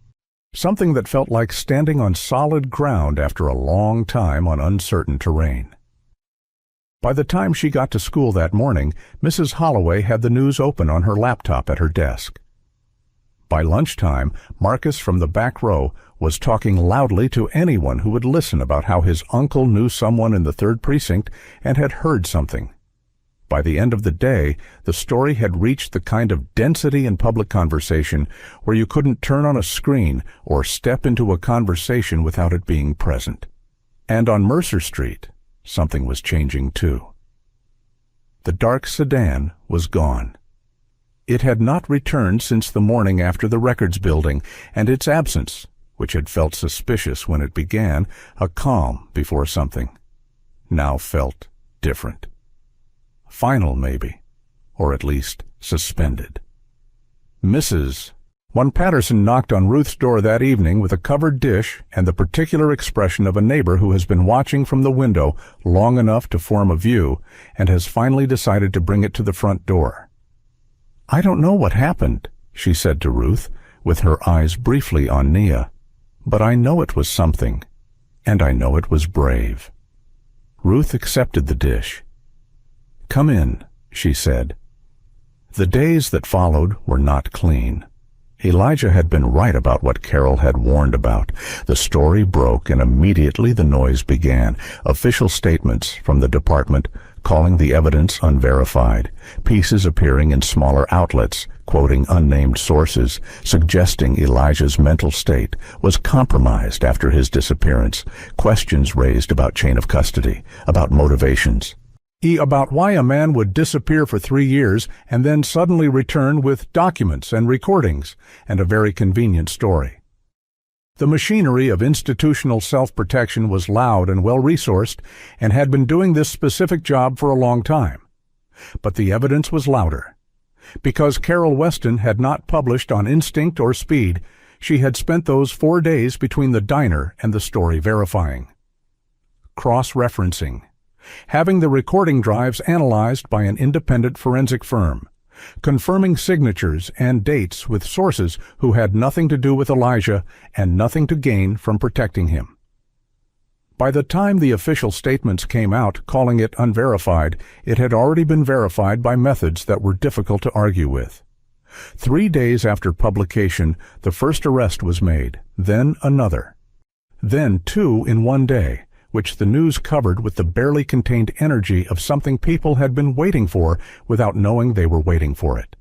Something that felt like standing on solid ground after a long time on uncertain terrain. By the time she got to school that morning, Mrs. Holloway had the news open on her laptop at her desk. By lunchtime, Marcus from the back row was talking loudly to anyone who would listen about how his uncle knew someone in the 3rd Precinct and had heard something. By the end of the day, the story had reached the kind of density in public conversation where you couldn't turn on a screen or step into a conversation without it being present. And on Mercer Street, something was changing too. The dark sedan was gone. It had not returned since the morning after the records building, and its absence, which had felt suspicious when it began, a calm before something, now felt different. Final, maybe, or at least suspended. Mrs. When Patterson knocked on Ruth's door that evening with a covered dish and the particular expression of a neighbor who has been watching from the window long enough to form a view and has finally decided to bring it to the front door. "I don't know what happened," she said to Ruth, with her eyes briefly on Nia. "But I know it was something, and I know it was brave." Ruth accepted the dish. "Come in," she said. The days that followed were not clean. Elijah had been right about what Carol had warned about. The story broke, and immediately the noise began. Official statements from the department calling the evidence unverified, pieces appearing in smaller outlets, quoting unnamed sources, suggesting Elijah's mental state was compromised after his disappearance, questions raised about chain of custody, about motivations, about why a man would disappear for 3 years and then suddenly return with documents and recordings, and a very convenient story. The machinery of institutional self-protection was loud and well-resourced and had been doing this specific job for a long time. But the evidence was louder. Because Carol Weston had not published on instinct or speed, she had spent those 4 days between the diner and the story verifying. Cross-referencing. Having the recording drives analyzed by an independent forensic firm, confirming signatures and dates with sources who had nothing to do with Elijah and nothing to gain from protecting him. By the time the official statements came out calling it unverified, it had already been verified by methods that were difficult to argue with. 3 days after publication, the first arrest was made, then another. Then 2 in 1 day, which the news covered with the barely contained energy of something people had been waiting for without knowing they were waiting for it.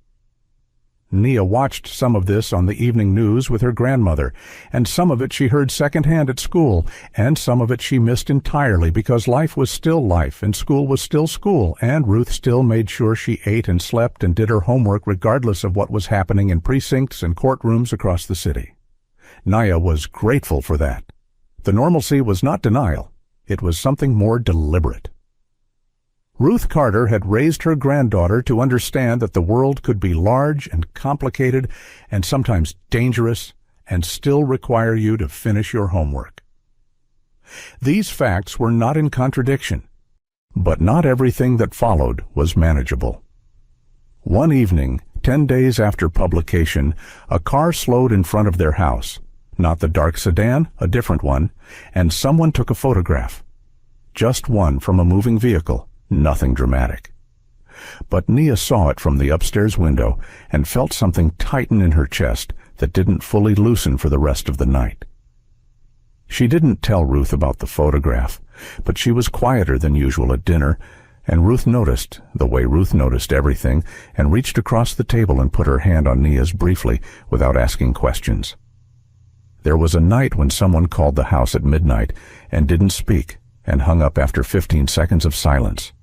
Nia watched some of this on the evening news with her grandmother, and some of it she heard secondhand at school, and some of it she missed entirely because life was still life and school was still school, and Ruth still made sure she ate and slept and did her homework regardless of what was happening in precincts and courtrooms across the city. Nia was grateful for that. The normalcy was not denial. It was something more deliberate. Ruth Carter had raised her granddaughter to understand that the world could be large and complicated and sometimes dangerous and still require you to finish your homework. These facts were not in contradiction, but not everything that followed was manageable. One evening, 10 days after publication, a car slowed in front of their house. Not the dark sedan, a different one, and someone took a photograph. Just one from a moving vehicle. Nothing dramatic. But Nia saw it from the upstairs window and felt something tighten in her chest that didn't fully loosen for the rest of the night. She didn't tell Ruth about the photograph, but she was quieter than usual at dinner, and Ruth noticed, the way Ruth noticed everything, and reached across the table and put her hand on Nia's briefly without asking questions. There was a night when someone called the house at midnight and didn't speak and hung up after 15 seconds of silence.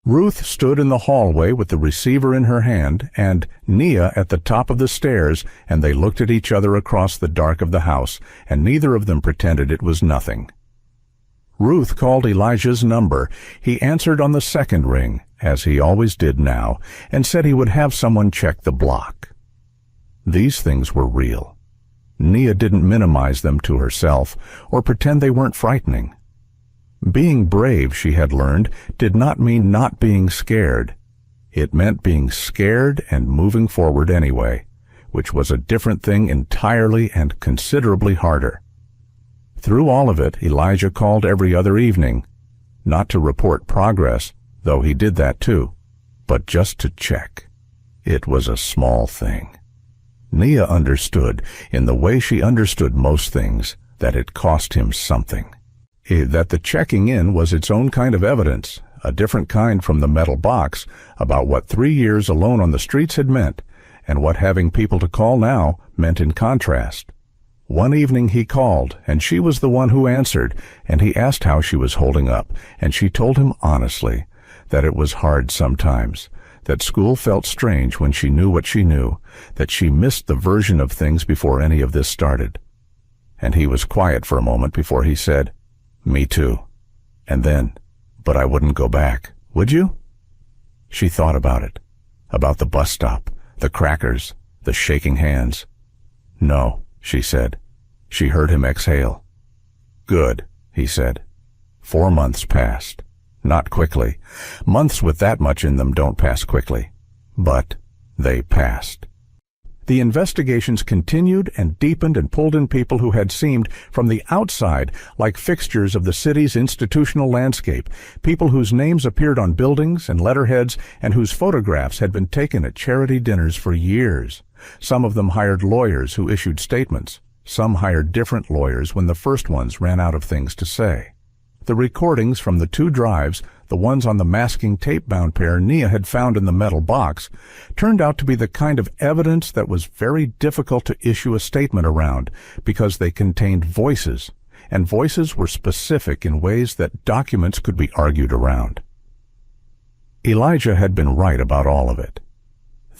Ruth stood in the hallway with the receiver in her hand and Nia at the top of the stairs, and they looked at each other across the dark of the house, and neither of them pretended it was nothing. Ruth called Elijah's number. He answered on the second ring, as he always did now, and said he would have someone check the block. These things were real. Nia didn't minimize them to herself or pretend they weren't frightening. Being brave, she had learned, did not mean not being scared. It meant being scared and moving forward anyway, which was a different thing entirely and considerably harder. Through all of it, Elijah called every other evening, not to report progress, though he did that too, but just to check. It was a small thing. Nia understood, in the way she understood most things, that it cost him something. That the checking in was its own kind of evidence, a different kind from the metal box, about what 3 years alone on the streets had meant, and what having people to call now meant in contrast. One evening he called, and she was the one who answered, and he asked how she was holding up, and she told him honestly that it was hard sometimes, that school felt strange when she knew what she knew, that she missed the version of things before any of this started. And he was quiet for a moment before he said, "Me too." And then, "But I wouldn't go back, would you?" She thought about it, about the bus stop, the crackers, the shaking hands. "No," she said. She heard him exhale. "Good," he said. 4 months passed. Not quickly. Months with that much in them don't pass quickly. But they passed. The investigations continued and deepened and pulled in people who had seemed, from the outside, like fixtures of the city's institutional landscape, people whose names appeared on buildings and letterheads and whose photographs had been taken at charity dinners for years. Some of them hired lawyers who issued statements. Some hired different lawyers when the first ones ran out of things to say. The recordings from the 2 drives, the ones on the masking tape-bound pair Nia had found in the metal box, turned out to be the kind of evidence that was very difficult to issue a statement around because they contained voices, and voices were specific in ways that documents could be argued around. Elijah had been right about all of it.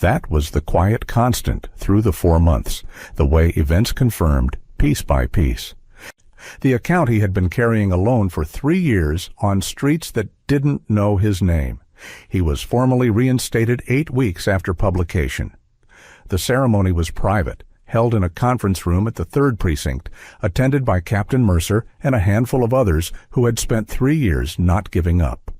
That was the quiet constant through the 4 months, the way events confirmed, piece by piece. The account he had been carrying alone for 3 years on streets that didn't know his name. He was formally reinstated 8 weeks after publication. The ceremony was private, held in a conference room at the 3rd Precinct, attended by Captain Mercer and a handful of others who had spent 3 years not giving up.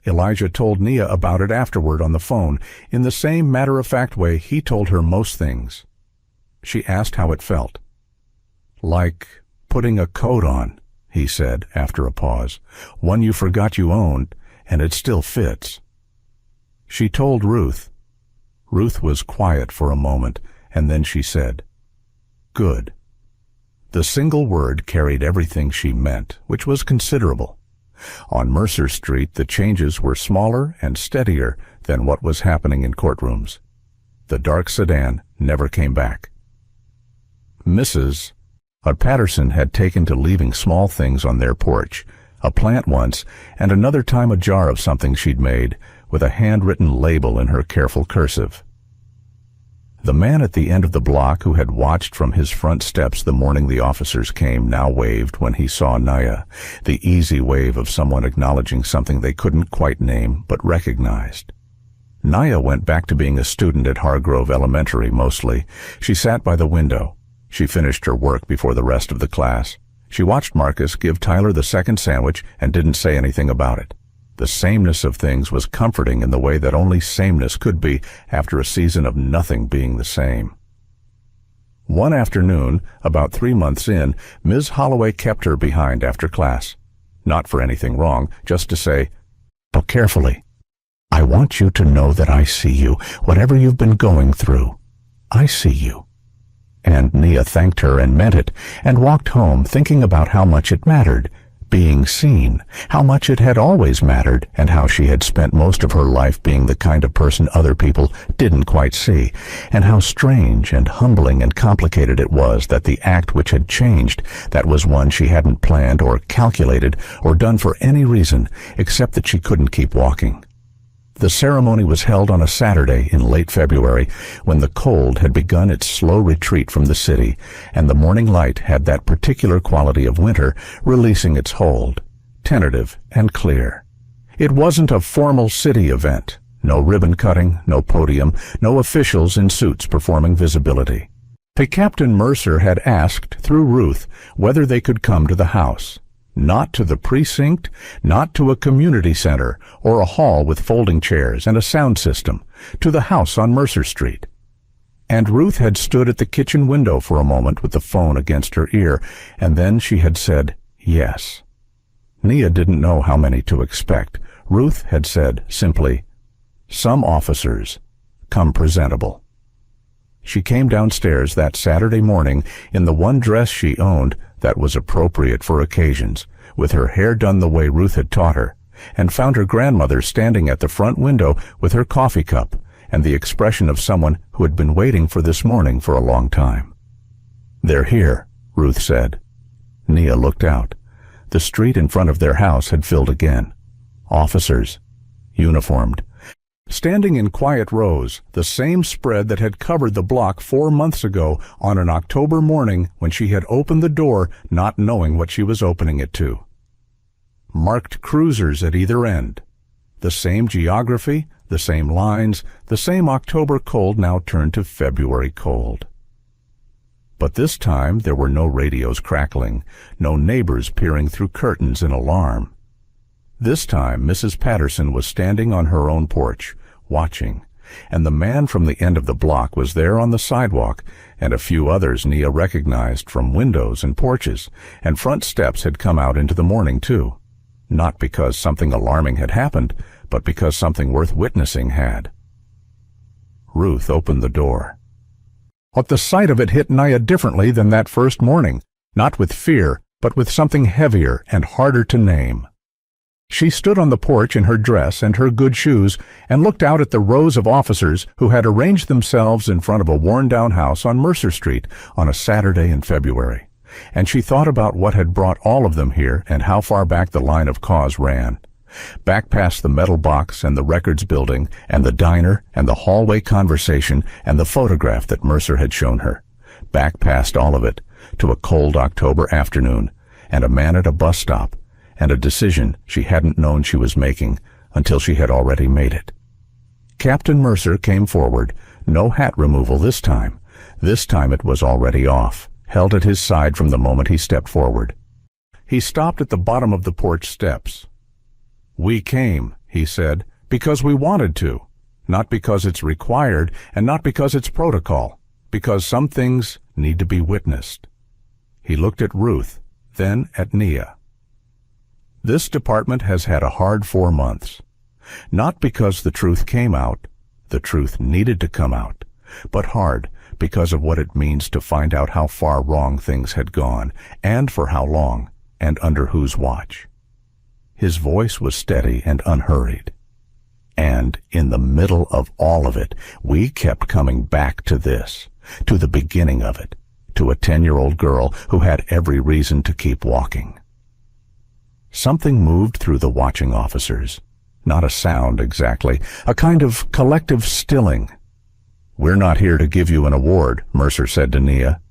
Elijah told Nia about it afterward on the phone, in the same matter-of-fact way he told her most things. She asked how it felt. "Like putting a coat on," he said after a pause, "one you forgot you owned, and it still fits." She told Ruth. Ruth was quiet for a moment, and then she said, "Good." The single word carried everything she meant, which was considerable. On Mercer Street, the changes were smaller and steadier than what was happening in courtrooms. The dark sedan never came back. Mrs. Patterson had taken to leaving small things on their porch, a plant once, and another time a jar of something she'd made, with a handwritten label in her careful cursive. The man at the end of the block who had watched from his front steps the morning the officers came now waved when he saw Naya, the easy wave of someone acknowledging something they couldn't quite name but recognized. Naya went back to being a student at Hargrove Elementary mostly. She sat by the window. She finished her work before the rest of the class. She watched Marcus give Tyler the second sandwich and didn't say anything about it. The sameness of things was comforting in the way that only sameness could be after a season of nothing being the same. One afternoon, about 3 months in, Ms. Holloway kept her behind after class. Not for anything wrong, just to say, "Look carefully. I want you to know that I see you, whatever you've been going through. I see you." And Nia thanked her and meant it, and walked home thinking about how much it mattered, being seen, how much it had always mattered, and how she had spent most of her life being the kind of person other people didn't quite see, and how strange and humbling and complicated it was that the act which had changed, that was one she hadn't planned or calculated or done for any reason except that she couldn't keep walking. The ceremony was held on a Saturday in late February, when the cold had begun its slow retreat from the city, and the morning light had that particular quality of winter, releasing its hold, tentative and clear. It wasn't a formal city event. No ribbon cutting, no podium, no officials in suits performing visibility. Captain Mercer had asked, through Ruth, whether they could come to the house. Not to the precinct, not to a community center or a hall with folding chairs and a sound system, to the house on Mercer Street. And Ruth had stood at the kitchen window for a moment with the phone against her ear, and then she had said yes. Nia didn't know how many to expect. Ruth had said simply, "Some officers come presentable." She came downstairs that Saturday morning in the one dress she owned that was appropriate for occasions, with her hair done the way Ruth had taught her, and found her grandmother standing at the front window with her coffee cup and the expression of someone who had been waiting for this morning for a long time. "They're here," Ruth said. Nia looked out. The street in front of their house had filled again. Officers, uniformed, standing in quiet rows, the same spread that had covered the block 4 months ago on an October morning when she had opened the door not knowing what she was opening it to. Marked cruisers at either end. The same geography, the same lines, the same October cold now turned to February cold. But this time there were no radios crackling, no neighbors peering through curtains in alarm. This time Mrs. Patterson was standing on her own porch, watching, and the man from the end of the block was there on the sidewalk, and a few others Nia recognized from windows and porches, and front steps had come out into the morning too. Not because something alarming had happened, but because something worth witnessing had. Ruth opened the door. But the sight of it hit Nia differently than that first morning, not with fear, but with something heavier and harder to name. She stood on the porch in her dress and her good shoes and looked out at the rows of officers who had arranged themselves in front of a worn-down house on Mercer Street on a Saturday in February. And she thought about what had brought all of them here and how far back the line of cause ran. Back past the metal box and the records building and the diner and the hallway conversation and the photograph that Mercer had shown her. Back past all of it to a cold October afternoon and a man at a bus stop and a decision she hadn't known she was making until she had already made it. Captain Mercer came forward, no hat removal this time. This time it was already off, held at his side from the moment he stepped forward. He stopped at the bottom of the porch steps. "We came," he said, "because we wanted to, not because it's required and not because it's protocol, because some things need to be witnessed." He looked at Ruth, then at Nia. This department has had a hard 4 months. Not because the truth came out, the truth needed to come out, but hard because of what it means to find out how far wrong things had gone, and for how long, and under whose watch. His voice was steady and unhurried. And in the middle of all of it, we kept coming back to this, to the beginning of it, to a 10-year-old girl who had every reason to keep walking. Something moved through the watching officers. Not a sound exactly, a kind of collective stilling. "We're not here to give you an award," Mercer said to Nia.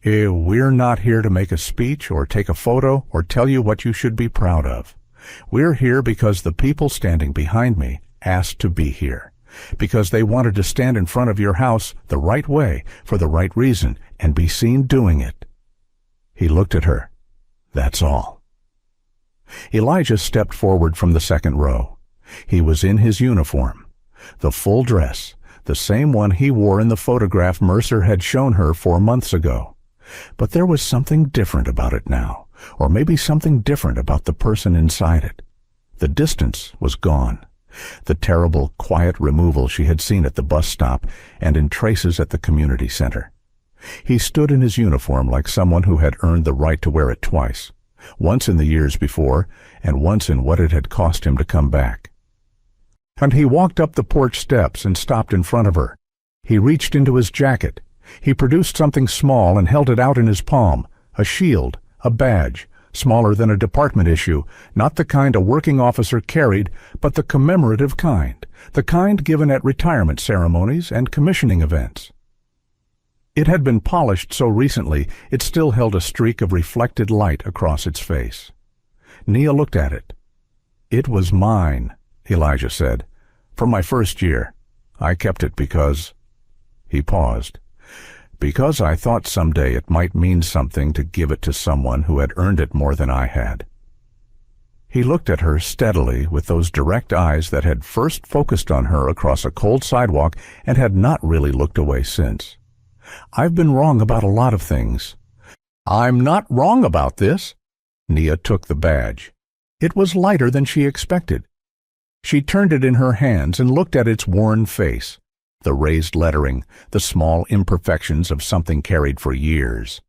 "We're not here to make a speech or take a photo or tell you what you should be proud of. We're here because the people standing behind me asked to be here, because they wanted to stand in front of your house the right way for the right reason and be seen doing it." He looked at her. "That's all." Elijah stepped forward from the second row. He was in his uniform, the full dress, the same one he wore in the photograph Mercer had shown her 4 months ago. But there was something different about it now, or maybe something different about the person inside it. The distance was gone. The terrible, quiet removal she had seen at the bus stop and in traces at the community center. He stood in his uniform like someone who had earned the right to wear it twice, once in the years before and once in what it had cost him to come back. And he walked up the porch steps and stopped in front of her. He reached into his jacket. He produced something small and held it out in his palm, a shield, a badge, smaller than a department issue, not the kind a working officer carried, but the commemorative kind, the kind given at retirement ceremonies and commissioning events. It had been polished so recently it still held a streak of reflected light across its face. Nia looked at it. "It was mine," Elijah said, "from my first year. I kept it because—" He paused. "Because I thought someday it might mean something to give it to someone who had earned it more than I had." He looked at her steadily with those direct eyes that had first focused on her across a cold sidewalk and had not really looked away since. "I've been wrong about a lot of things." "I'm not wrong about this." Nia took the badge. It was lighter than she expected. She turned it in her hands and looked at its worn face, the raised lettering, the small imperfections of something carried for years.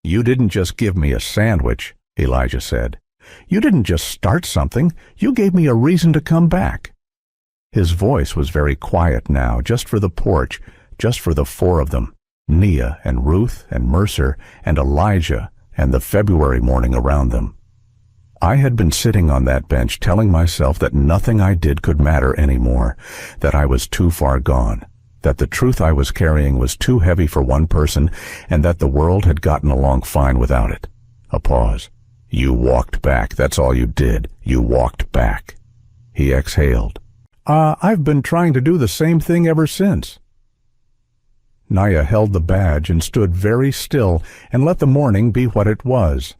"You didn't just give me a sandwich," Elijah said. "You didn't just start something. You gave me a reason to come back." His voice was very quiet now, just for the porch, just for the 4 of them, Nia and Ruth and Mercer and Elijah and the February morning around them. I had been sitting on that bench telling myself that nothing I did could matter anymore, that I was too far gone, that the truth I was carrying was too heavy for one person, and that the world had gotten along fine without it. A pause. "You walked back, that's all you did. You walked back." He exhaled. I've been trying to do the same thing ever since." Nia held the badge and stood very still and let the morning be what it was.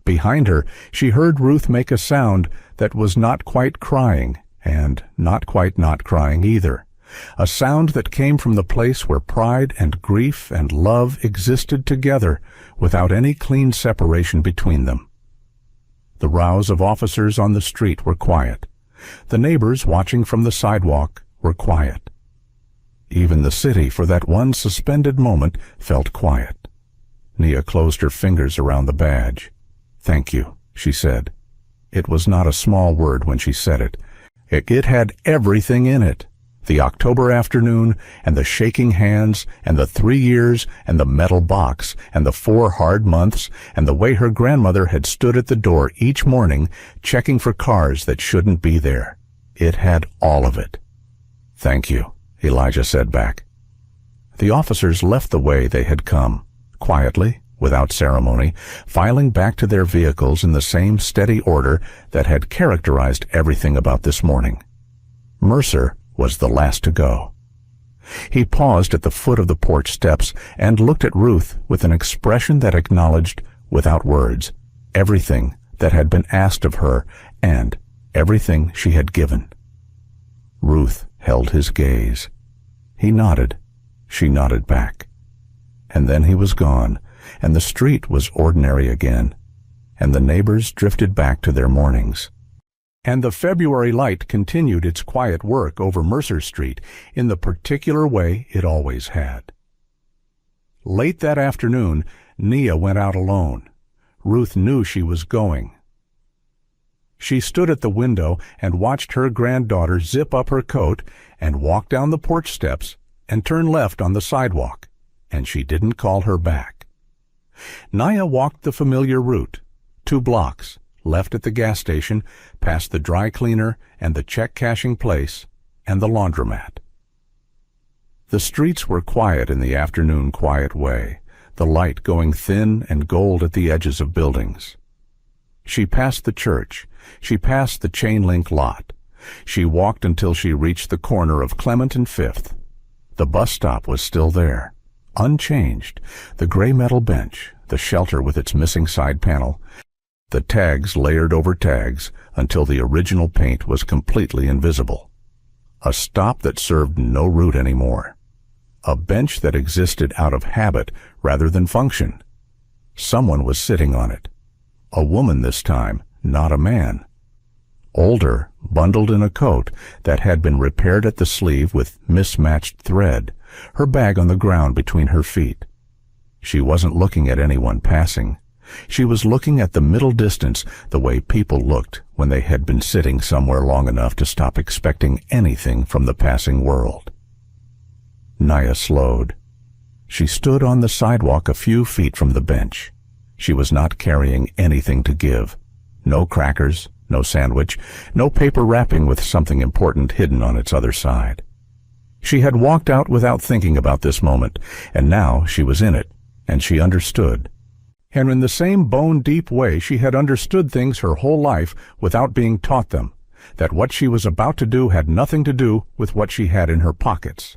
Behind her, she heard Ruth make a sound that was not quite crying, and not quite not crying either. A sound that came from the place where pride and grief and love existed together, without any clean separation between them. The rows of officers on the street were quiet. The neighbors watching from the sidewalk were quiet. Even the city, for that one suspended moment, felt quiet. Nia closed her fingers around the badge. "Thank you," she said. It was not a small word when she said it. It had everything in it. The October afternoon, and the shaking hands, and the 3 years, and the metal box, and the 4 hard months, and the way her grandmother had stood at the door each morning, checking for cars that shouldn't be there. It had all of it. "Thank you," Elijah said back. The officers left the way they had come, quietly, without ceremony, filing back to their vehicles in the same steady order that had characterized everything about this morning. Mercer was the last to go. He paused at the foot of the porch steps and looked at Ruth with an expression that acknowledged, without words, everything that had been asked of her and everything she had given. Ruth held his gaze. He nodded. She nodded back. And then he was gone, and the street was ordinary again, and the neighbors drifted back to their mornings. And the February light continued its quiet work over Mercer Street in the particular way it always had. Late that afternoon, Nia went out alone. Ruth knew she was going. She stood at the window and watched her granddaughter zip up her coat and walk down the porch steps and turn left on the sidewalk, and she didn't call her back. Nia walked the familiar route, 2 blocks, left at the gas station, past the dry cleaner and the check-cashing place and the laundromat. The streets were quiet in the afternoon quiet way, the light going thin and gold at the edges of buildings. She passed the church. She passed the chain-link lot. She walked until she reached the corner of Clement and Fifth. The bus stop was still there, unchanged, the gray metal bench, the shelter with its missing side panel, the tags layered over tags until the original paint was completely invisible. A stop that served no route anymore. A bench that existed out of habit rather than function. Someone was sitting on it. A woman this time, not a man. Older, bundled in a coat that had been repaired at the sleeve with mismatched thread, her bag on the ground between her feet. She wasn't looking at anyone passing. She was looking at the middle distance the way people looked when they had been sitting somewhere long enough to stop expecting anything from the passing world. Nia slowed. She stood on the sidewalk a few feet from the bench. She was not carrying anything to give. No crackers, no sandwich, no paper wrapping with something important hidden on its other side. She had walked out without thinking about this moment, and now she was in it, and she understood. And in the same bone-deep way she had understood things her whole life without being taught them, that what she was about to do had nothing to do with what she had in her pockets.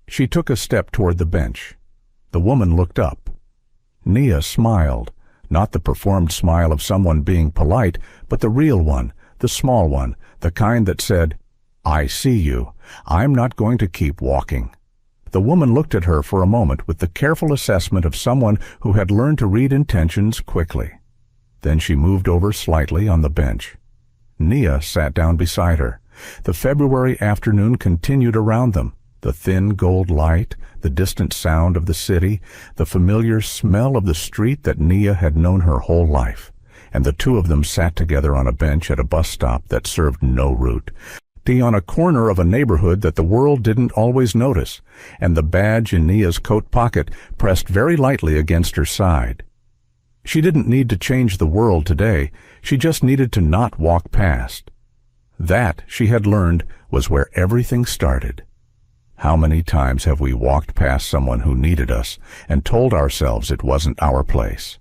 She took a step toward the bench. The woman looked up. Nia smiled, not the performed smile of someone being polite, but the real one, the small one, the kind that said, "I see you. I'm not going to keep walking." The woman looked at her for a moment with the careful assessment of someone who had learned to read intentions quickly. Then she moved over slightly on the bench. Nia sat down beside her. The February afternoon continued around them. The thin gold light, the distant sound of the city, the familiar smell of the street that Nia had known her whole life. And the two of them sat together on a bench at a bus stop that served no route. On a corner of a neighborhood that the world didn't always notice, and the badge in Nia's coat pocket pressed very lightly against her side. She didn't need to change the world today. She just needed to not walk past. That, she had learned, was where everything started. How many times have we walked past someone who needed us and told ourselves it wasn't our place?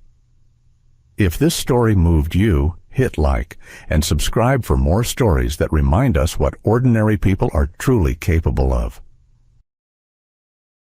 If this story moved you, hit like and subscribe for more stories that remind us what ordinary people are truly capable of.